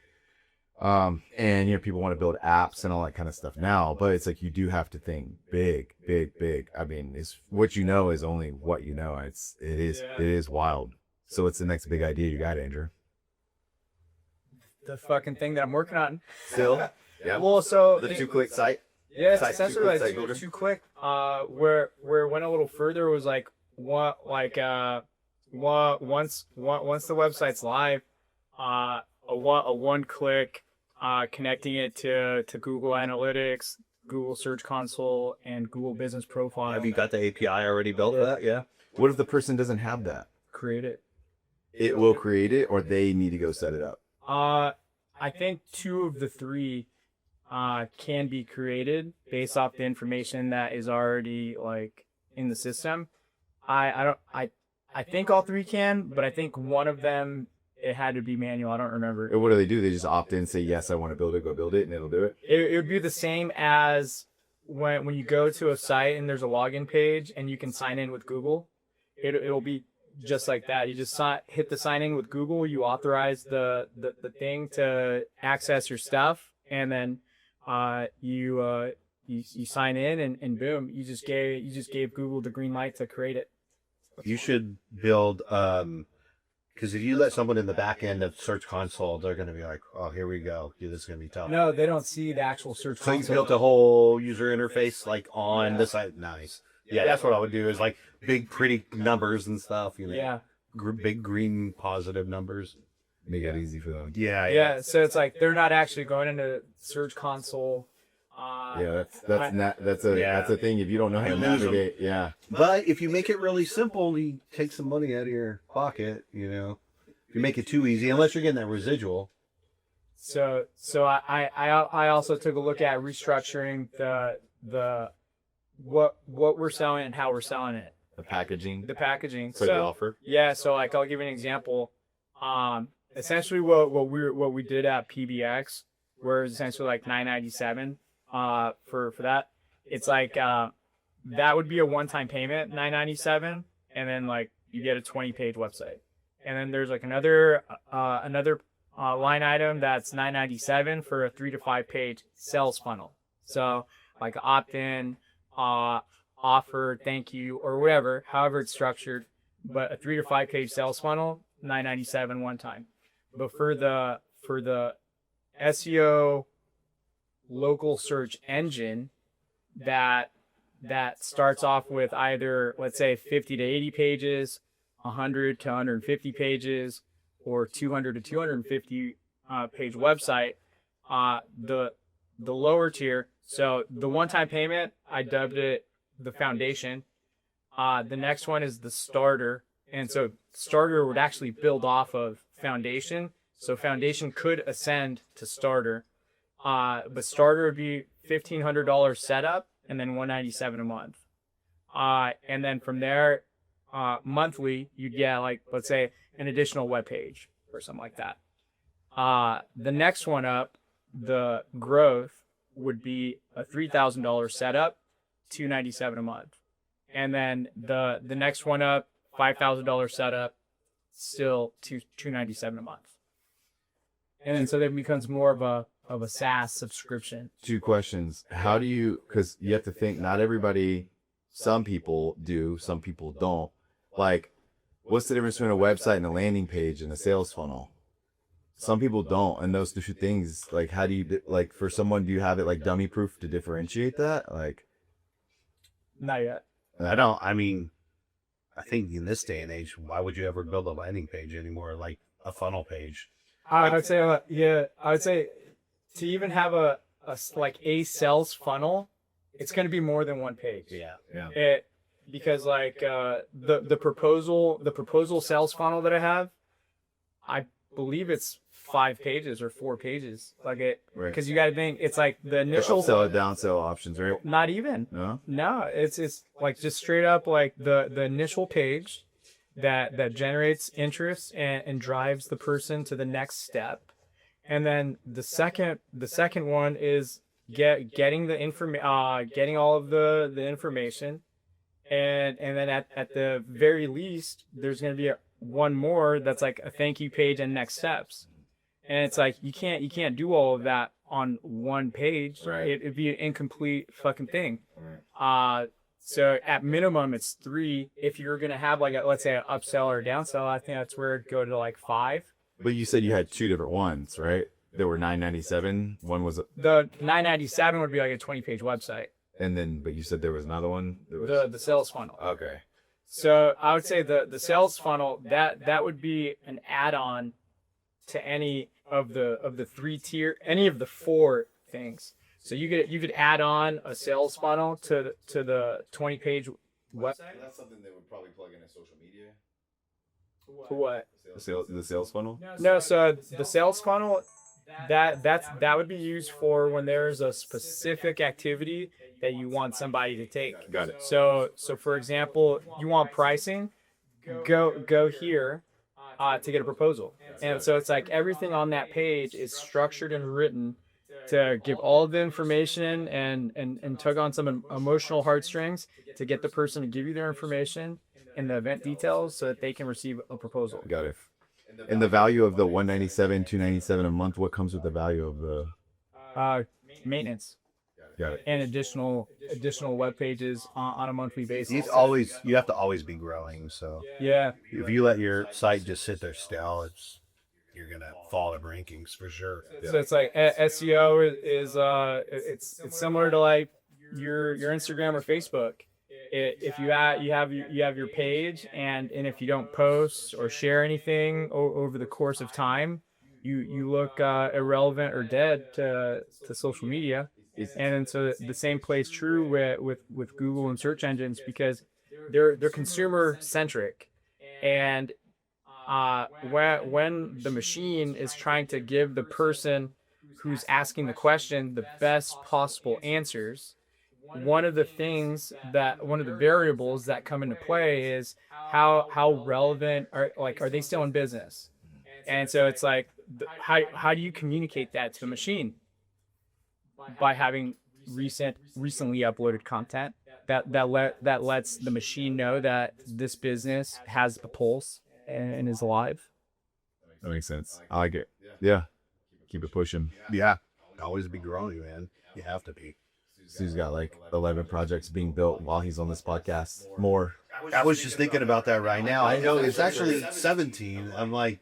And, people want to build apps and all that kind of stuff now, but it's like, you do have to think big, big, big. I mean, it's what you know is only what you know. It is wild. So what's the next big idea you got, Andrew? The fucking thing that I'm working on. Still? Yeah. Well, so The 2-click site? yeah, it's Site, essentially 2-click like site builder? too quick. Where it went a little further was like once the website's live, a one click, connecting it to Google Analytics, Google Search Console, and Google Business Profile. Have you got the API already built for that? Yeah. What if the person doesn't have that? Create it. It will create it, or they need to go set it up? I think 2 of the 3 can be created based off the information that is already like in the system. I think all 3 can, but I think one of them, it had to be manual. I don't remember. Or what do? They just opt in and say, yes, I want to build it, go build it, and it'll do it? It would be the same as when you go to a site and there's a login page and you can sign in with Google. It'll be just like that. You just hit the sign in with Google. You authorize the thing to access your stuff, and then you sign in, and boom, you just gave Google the green light to create it. You should build, because if you let someone in the back end of Search Console, they're going to be like, oh, here we go. Dude, this is going to be tough. No, they don't see the actual Search So you Console. built a whole user interface like on the site. Nice. Yeah, that's what I would do, is like big, pretty numbers and stuff. Yeah. Big green positive numbers. Make it easy for them. Yeah. Yeah, so it's like they're not actually going into Search Console. Yeah, that's a thing. If you don't know how to You lose 'em. navigate, yeah. But if you make it really simple, you take some money out of your pocket, If you make it too easy, unless you're getting that residual. So I also took a look at restructuring the what we're selling and how we're selling it. The packaging The packaging. for the offer. Yeah, so like I'll give you an example. Essentially what we did at PBX was essentially like $9.97 for that. It's like that would be a one-time payment, $9.97, and then like you get a 20-page website. And then there's like another line item that's $9.97 for a 3 to 5 page sales funnel. So like opt-in, offer, thank you, or whatever, however it's structured. But a 3 to 5 page sales funnel, $9.97 one time. But for the SEO local search engine that starts off with either, let's say, 50 to 80 pages, 100 to 150 pages, or 200 to 250 page website, the lower tier. So the one-time payment, I dubbed it the foundation. The next one is the starter, and so starter would actually build off of foundation. So foundation could ascend to starter, but starter would be $1,500 setup, and then $197 a month. And then from there, monthly, you'd get, like, let's say, an additional web page or something like that. The next one up, the growth, would be a $3,000 setup, $297 a month. And then the next one up, $5,000 setup, still $297 a month. And then so that becomes more of a SaaS subscription. 2 questions. How do you, because you have to think, not everybody, some people do, some people don't. Like, what's the difference between a website and a landing page and a sales funnel? Some people don't. And those 2 things, like, how do you, like, for someone, do you have it like dummy proof to differentiate that? Like, Not yet. I mean, I think in this day and age, why would you ever build a landing page anymore, like a funnel page? I would say, I would say to even have a sales funnel, it's going to be more than one page. Yeah. Because like the proposal sales funnel that I have, I believe it's 5 pages or 4 pages. Like it, because you got to think it's like the initial upsell and downsell options, right? Not even. No, it's like just straight up like the initial page that generates interest and drives the person to the next step. And then the second one is getting getting all of the information, and then at the very least there's going to be one more that's like a thank you page and next steps. And it's like you can't do all of that on one page. Right. It'd be an incomplete fucking thing. Right. So at minimum it's 3. If you're gonna have like let's say an upsell or a downsell, I think that's where it'd go to like 5. But you said you had 2 different ones, right? There were $9.97. One was the $9.97 would be like a 20-page website. And then, but you said there was another one. The sales funnel. Okay. So I would say the sales funnel that would be an add-on to any of the 3 tier, any of the 4 things. So you could add on a sales funnel to the 20-page website. That's something they would probably plug into social media. To what? The sales funnel? No, so the sales funnel that would be used for when there's a specific activity that you want somebody to take. Got it. So for example, you want pricing, go here to get a proposal. And so it's like everything on that page is structured and written to give all of the information and tug on some emotional heartstrings to get the person to give you their information and the event details so that they can receive a proposal. Got it. And the value of the $197, $297 a month, what comes with the value of the maintenance? Got it. And additional web pages on a monthly basis. You have to always be growing. So yeah, if you let your site just sit there still, you're gonna fall in rankings for sure. So it's like SEO is it's similar to like your Instagram or Facebook. If you have your page and if you don't post or share anything over the course of time, you look irrelevant or dead to social media. And so the same plays true with Google and search engines because they're consumer centric, and when the machine is trying to give the person who's asking the question the best possible answers, one of the variables that come into play is how relevant are they still in business. And so it's like how do you communicate that to the machine? By having recently uploaded content that lets the machine know that this business has a pulse and is alive. That makes sense. I like it. Yeah. Keep it pushing. Yeah. Always be growing, man. You have to be. Sue's got like 11 projects being built while he's on this podcast. More. I was just thinking about that right now. I know it's actually 17. I'm like,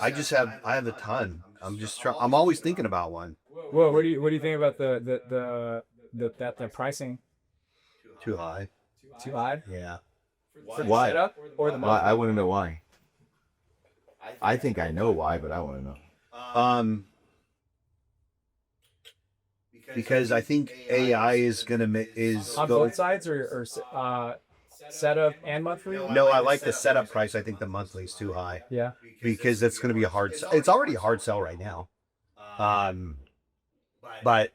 I have a ton. I'm always thinking about one. Well, what do you think about the pricing? Too high. Too high? Yeah. For the Why? setup or the Why? money? I want to know why. I think I know why, but I want to know. Because I think AI is gonna On both sides or setup and monthly? No, I like the setup price. I think the monthly is too high. Yeah. Because that's going to be a hard sell. It's already a hard sell right now. But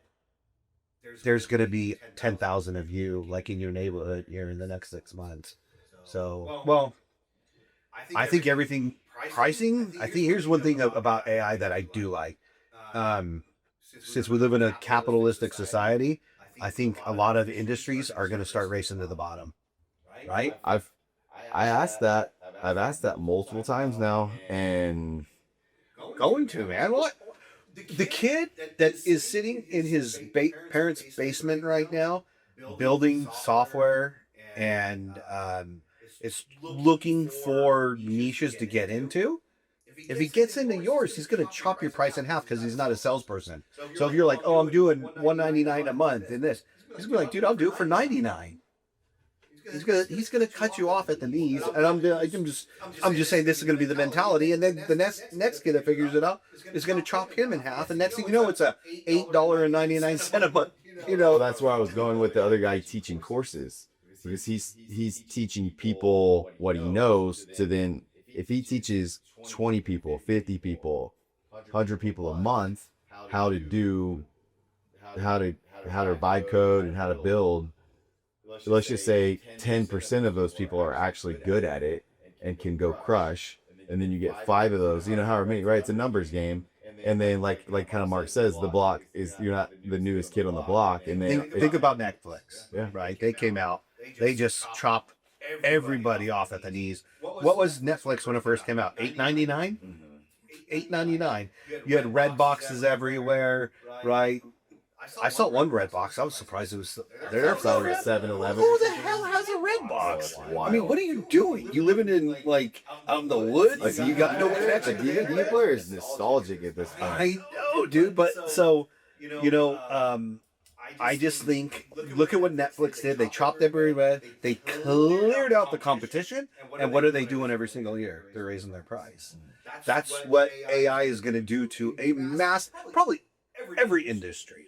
there's going to be 10,000 of you like in your neighborhood here in the next 6 months. So, well, I think everything pricing, I think here's one thing about AI that I do like. Since we live in a capitalistic society, I think a lot of industries are going to start racing to the bottom. Right? I've asked that multiple times now, and Going to, man. What? The kid that is sitting in his parents' basement right now, building software, and is looking for niches to get into. If he gets into yours, he's going to chop your price in half because he's not a salesperson. So if you're like, oh, I'm doing $199 a month in this, he's going to be like, dude, I'll do it for $99. He's gonna cut you off at the knees, and I'm just saying this is gonna be the mentality, and then the next kid that figures it out is gonna chop him in half, and next thing you know, it's a $8.99 a month. well, that's where I was going with the other guy teaching courses, because he's teaching people what he knows to then, if he teaches 20 people, 50 people, 100 people a month how to buy code and how to build. Let's just say 10% of those people are actually good at it and can go crush, and then you get 5 of those, however many, right? It's a numbers game. And then like kind of Mark says, the block is, you're not the newest kid on the block. And then think about Netflix. Yeah. Right? They came out, they just chopped everybody off at the knees. What was Netflix when it first came out? $8.99? $8.99. You had red boxes everywhere, right? I saw one red box. I was surprised it was they're selling at 7-Eleven. Who the hell has a red box? I mean, what are you doing? You living in like out in the woods? Like, you got no connection. DVD player is nostalgic at this point. I know, dude. But so I just think, look at what Netflix did. They chopped everywhere. They cleared out the competition. And what are they doing every single year? They're raising their price. That's what AI is going to do to probably every industry.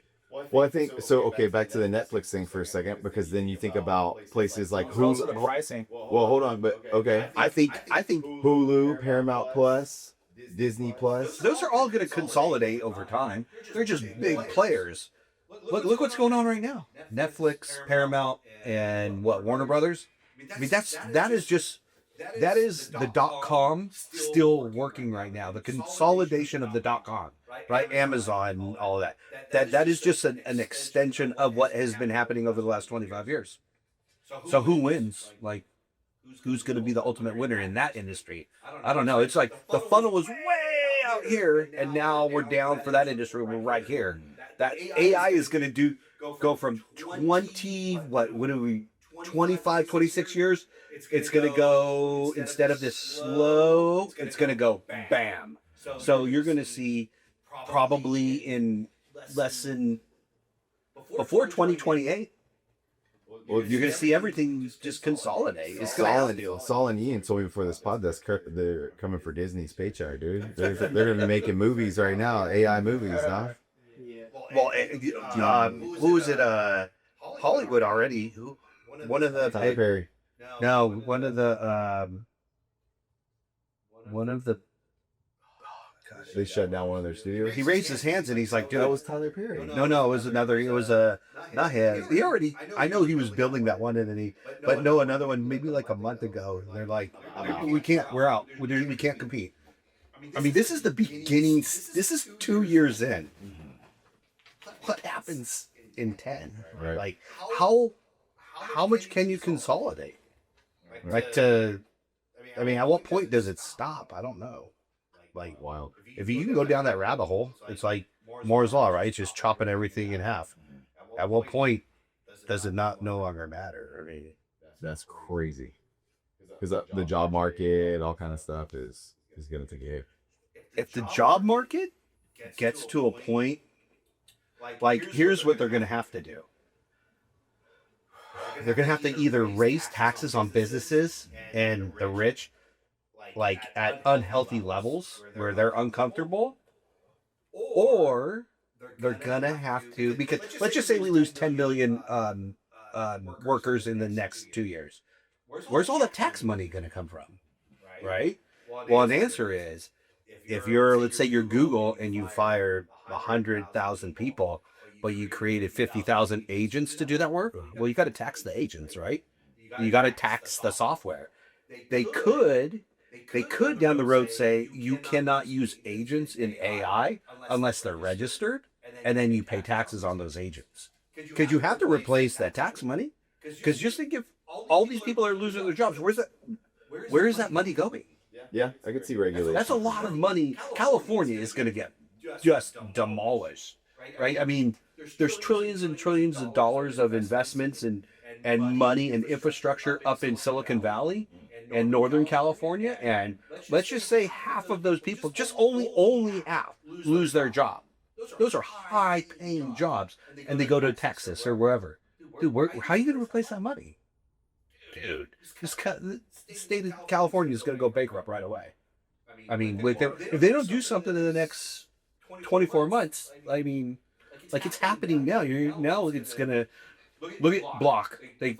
Well, I think so. Okay, back to the Netflix thing for a second, because then you think about places like Also the Hulu. pricing. Well, hold on, but okay, I think Hulu, Paramount Plus, Disney Plus. those are all going to consolidate over time. They're just big players. Look what's going on right now. Netflix, Paramount, and Warner Brothers. I mean, that is the .com still working right now. The consolidation of the .com, right? Amazon and all of that. That is just an extension of what has been happening over the last 25 years. So who wins? Like, who's going to be the ultimate winner in that industry? I don't know. It's like the funnel was way out here, and now we're down for that industry. We're right here. That AI is going to go from 25, 26 years. It's going to go, instead of this slow, it's going to go bam. So you're going to see probably in less than, before 2028, you're going to see everything just consolidate. It's going to Saul and Ian told me before this pod they're coming for Disney's paycheck, dude. They're going to be making movies right now, AI movies, now. Well, who is it? Hollywood already. One of the Tyler Perry. No, one of the They shut down one of their studios. he raised his hands and he's like, dude, That was Tyler Perry. no, it was another. It was not his. I know he was building that one, and then another one maybe like a month ago. And they're like, we can't. We're out. We can't compete. I mean, this is the beginning. This is 2 years in. What happens in 10? Right. Like how much can you consolidate? Right. I mean, at what point does it stop? I don't know. Like, Wild. if you can go down that rabbit hole, it's like Moore's law, right? It's just chopping everything in half. At what point does it not no longer matter? I mean, That's crazy. Because the job market, all kind of stuff is gonna take a hit. if the job market gets to a point, like, here's what they're going to have to do. They're going to have to either raise taxes on businesses and the rich, like at unhealthy levels where they're uncomfortable, or they're going to have to, because let's just say we lose 10 million workers in the next 2 years. Where's all the tax money going to come from? Right? Well, the answer is, if you're, let's say you're Google and you fired 100,000 people, but you created 50,000 agents to do that work, well, you got to tax the agents, right? You got to tax the software. They could down the road say you cannot use agents in AI unless they're registered, and then you pay taxes on those agents. Because you have to replace that tax money. Because just think, if all these people are losing their jobs, where is that money going? Yeah, I could see regulation. That's a lot of money. California is going to get just demolished, right? I mean, there's trillions and trillions of dollars of investments and money and infrastructure up in Silicon Valley and Northern California, and let's just say half of those people, just only half, lose their job. Those are high-paying jobs, and they go to Texas or wherever. Dude, how are you going to replace that money? Dude, the state of California is going to go bankrupt right away. I mean, if they don't do something in the next 24 months, I mean, like, it's happening now. Now it's going to, look at Block. They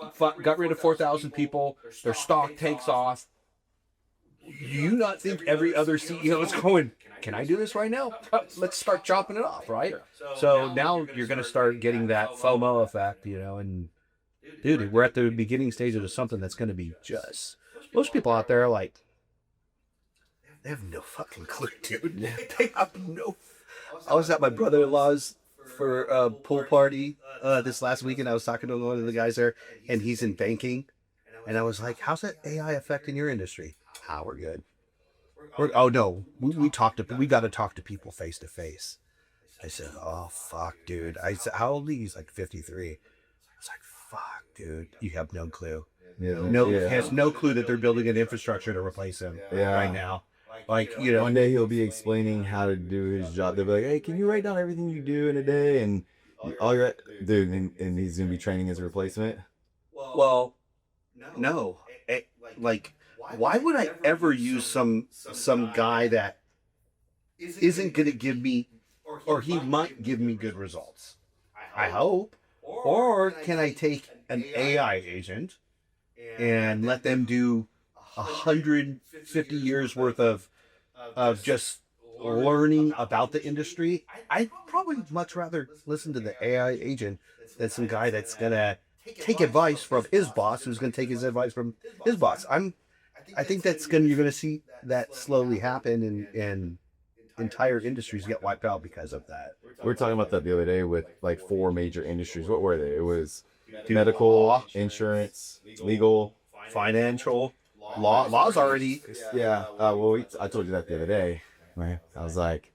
got rid of 4,000 people. Their stock takes off. Do you not think every other CEO is going, can I do this right now? Let's start chopping it off, right? So now you're going to start getting that FOMO effect, and dude, we're at the beginning stages of something that's going to be just, most people out there are like, they have no fucking clue, dude. They have no. I was at my brother-in-law's for a pool party this last weekend. I was talking to one of the guys there, and he's in banking. And I was like, how's that AI affecting your industry? We're good. Oh no, we got to talk to people face to face. I said, oh fuck, dude. I said, how old are you? He's like 53. I was like, fuck, dude, you have no clue. He has no clue that they're building an infrastructure to replace him right now. Like, one day he'll be explaining how to do his job. They'll be like, hey, can you write down everything you do in a day? And all you're dude, and he's gonna be training his replacement. Well, no, like, why would I ever use some guy that isn't gonna give me, or he might give me good results? I hope. Or can I take an AI agent and let them do 150 years worth of just learning about the industry? I'd probably much rather listen to the AI agent than some guy that's gonna take advice from his boss, who's gonna take his advice from his boss. I think you're gonna see that slowly happen, and entire industries get wiped out because of that. We were talking about that the other day with like 4 major industries. What were they? It was medical, insurance, legal, financial. Law's already. Yeah. I told you that the other day, right? I was like,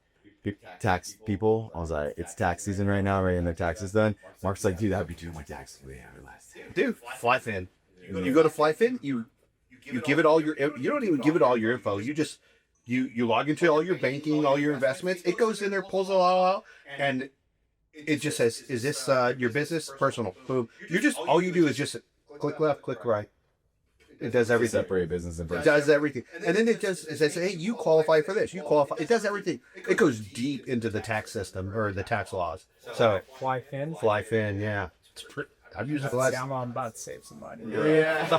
tax people. I was like, it's tax season right now, right? And their taxes done. Mark's like, dude, I'd be doing my taxes way after last. Dude, FlyFin. You go to FlyFin. You give it all your. You don't even give it all your info. You just you log into all your banking, all your investments. It goes in there, pulls it all out, and it just says, "Is this your business, personal?" Boom. All you do is just click left, click right. It does everything. Separate business and personal. It does everything. And then it says, hey, you qualify for this. You qualify. It does everything. It goes deep into the tax system or the tax laws. So FlyFin, yeah. I've used it the last. I'm about to save some money. Yeah. The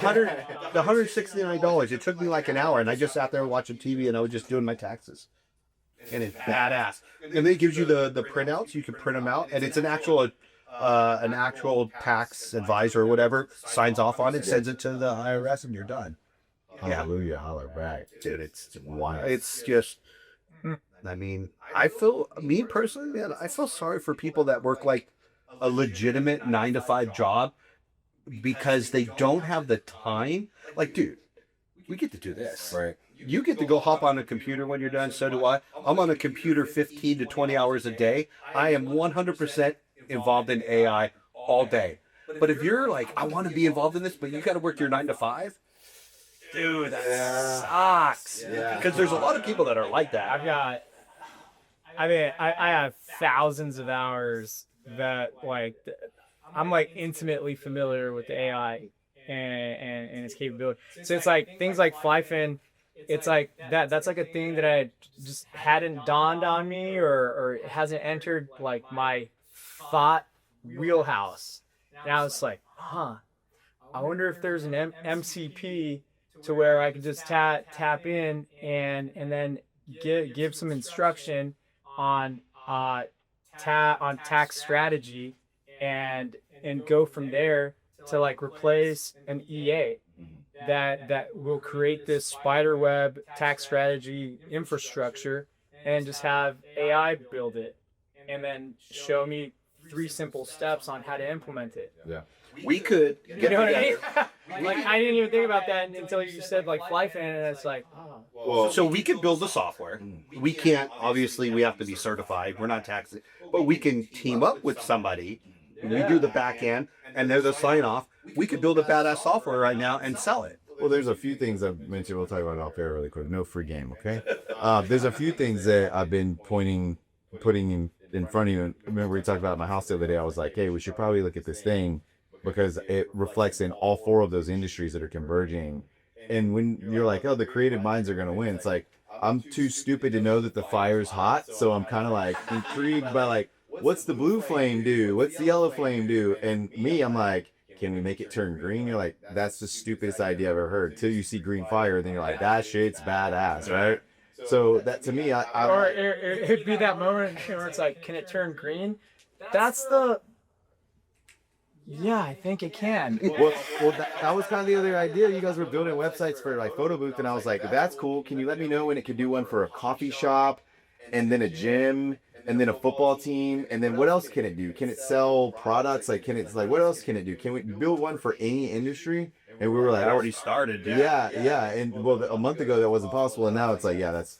$169. It took me like an hour, and I just sat there watching TV, and I was just doing my taxes. And it's badass. And then it gives you the printouts. You can print them out, and it's an actual tax advisor or whatever signs off on it, sends it to the IRS, and you're done. Hallelujah, holler back, dude. It's wild. It's just. I mean, me personally, man, I feel sorry for people that work like a legitimate 9-to-5 job because they don't have the time. Like, dude, we get to do this. Right. You get to go hop on a computer when you're done. So do I. I'm on a computer 15 to 20 hours a day. I am 100% involved in AI all day. But if you're like, I want to be involved in this, but you got to work your 9 to 5, dude, that sucks. Yeah. Because there's a lot of people that are like that. I have thousands of hours that like I'm like intimately familiar with the AI and its capability. So it's like things like FlyFin. It's like that's like a thing that I just hadn't dawned on me or it hasn't entered like my thought wheelhouse. And I was like, I wonder if there's an MCP to where I could just tap in and then give some instruction on tax strategy and go from there to like replace an EA that will create this spider web tax strategy infrastructure and just have AI build it and then show me 3 simple steps on how to implement it. Yeah. We could You get know what I together. mean? Like I didn't even think about that until you said like FlyFin, and it's like, Well, so we can build the software. We can't, obviously, we have to be certified. We're not taxing, but we can team up with somebody. We do the back end, and they're the sign off. We could build a badass software right now and sell it. Well, there's a few things I've mentioned. We'll talk about it off air really quick. No free game, okay? There's a few things that I've been putting in front of you. Remember we talked about my house the other day. I was like, hey, we should probably look at this thing because it reflects in all 4 of those industries that are converging. And when you're like, oh, the creative minds are going to win, it's like, I'm too stupid to know that the fire's hot. So I'm kind of like intrigued by like, what's the blue flame do? What's the yellow flame do? And me, I'm like, can we make it turn green? You're like, that's the stupidest idea I've ever heard. Till you see green fire, then you're like, that shit's badass, right? So that to me, or it'd be that moment where it's like, can it turn green? That's the. Yeah, I think it can. Well, that was kind of the other idea. You guys were building websites for like photo booth, and I was like, that's cool. Can you let me know when it could do one for a coffee shop, and then a gym, and then a football team, and then what else can it do? Can it sell products? Like, what else can it do? Can we build one for any industry? And we were like, I already started. Dude. Yeah. And well, a month ago that wasn't possible, and now it's like, yeah, that's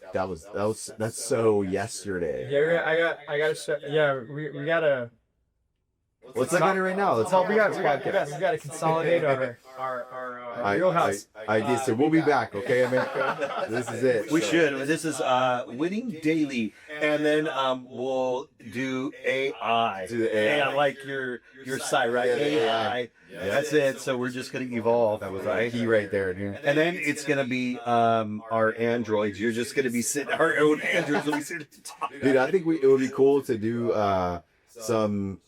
so yesterday. Yeah, I gotta. Yeah, we gotta. Let's look at it right now. Let's help we you got guys. we got to consolidate our wheelhouse. I did. So we'll be back, okay, America? This is it. We should. This is Winning Daily, and then we'll do AI. Do the AI. I like your site, right? Yeah, AI. Yeah. That's it. So we're just gonna evolve. That was right. key right there, dude. And then it's gonna be our androids. You're just gonna be sitting. Our own androids will be sitting at the top. Dude, I think it would be cool to do some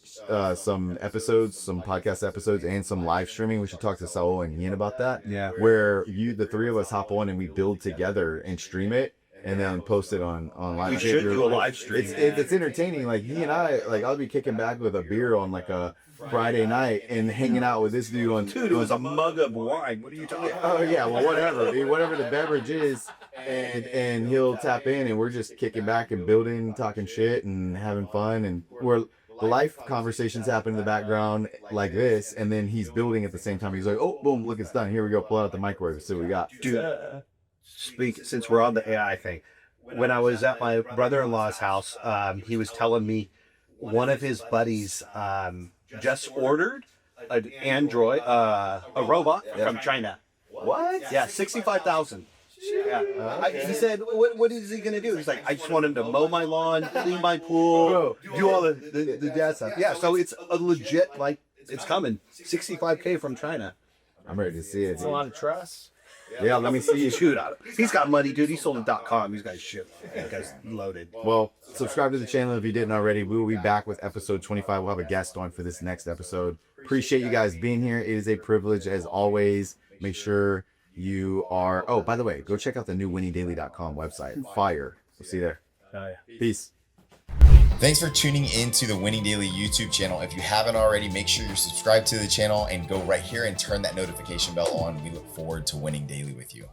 episodes, some podcast episodes, and some live streaming. We should talk to Saul and Ian about that. Yeah. Where the 3 of us hop on and we build together and stream it and then post it on live. We should do a live stream. It's entertaining. Like he and I, like I'll be kicking back with a beer on like a Friday night and hanging out with this dude on. Dude, it was a mug of wine. What are you talking about? Oh yeah, well whatever, whatever the beverage is, and he'll tap in and we're just kicking back and building, talking shit and having fun, and the life conversations happen in the background like this, and then he's building at the same time. He's like, oh, boom, look, it's done. Here we go. Pull out the microwave. See what we got. Dude, since we're on the AI thing, when I was at my brother-in-law's house, he was telling me one of his buddies just ordered an android, a robot from China. What? Yeah, 65,000. Yeah. He said, what is he going to do? He's like, I just want him to mow my lawn, clean my pool, do all the dad stuff. Yeah, so it's a legit, like, it's coming. 65K from China. I'm ready to see it. It's a lot of trust. Yeah, let me see. Shoot out. He's got money, dude. He sold a .com. He's got shit. That guy's loaded. Well, subscribe to the channel if you didn't already. We will be back with episode 25. We'll have a guest on for this next episode. Appreciate you guys being here. It is a privilege as always. Make sure you are. Oh, by the way, go check out the new winningdaily.com website. Fire. We'll see you there. Oh, yeah. Peace. Thanks for tuning in to the Winning Daily YouTube channel. If you haven't already, make sure you're subscribed to the channel and go right here and turn that notification bell on. We look forward to winning daily with you.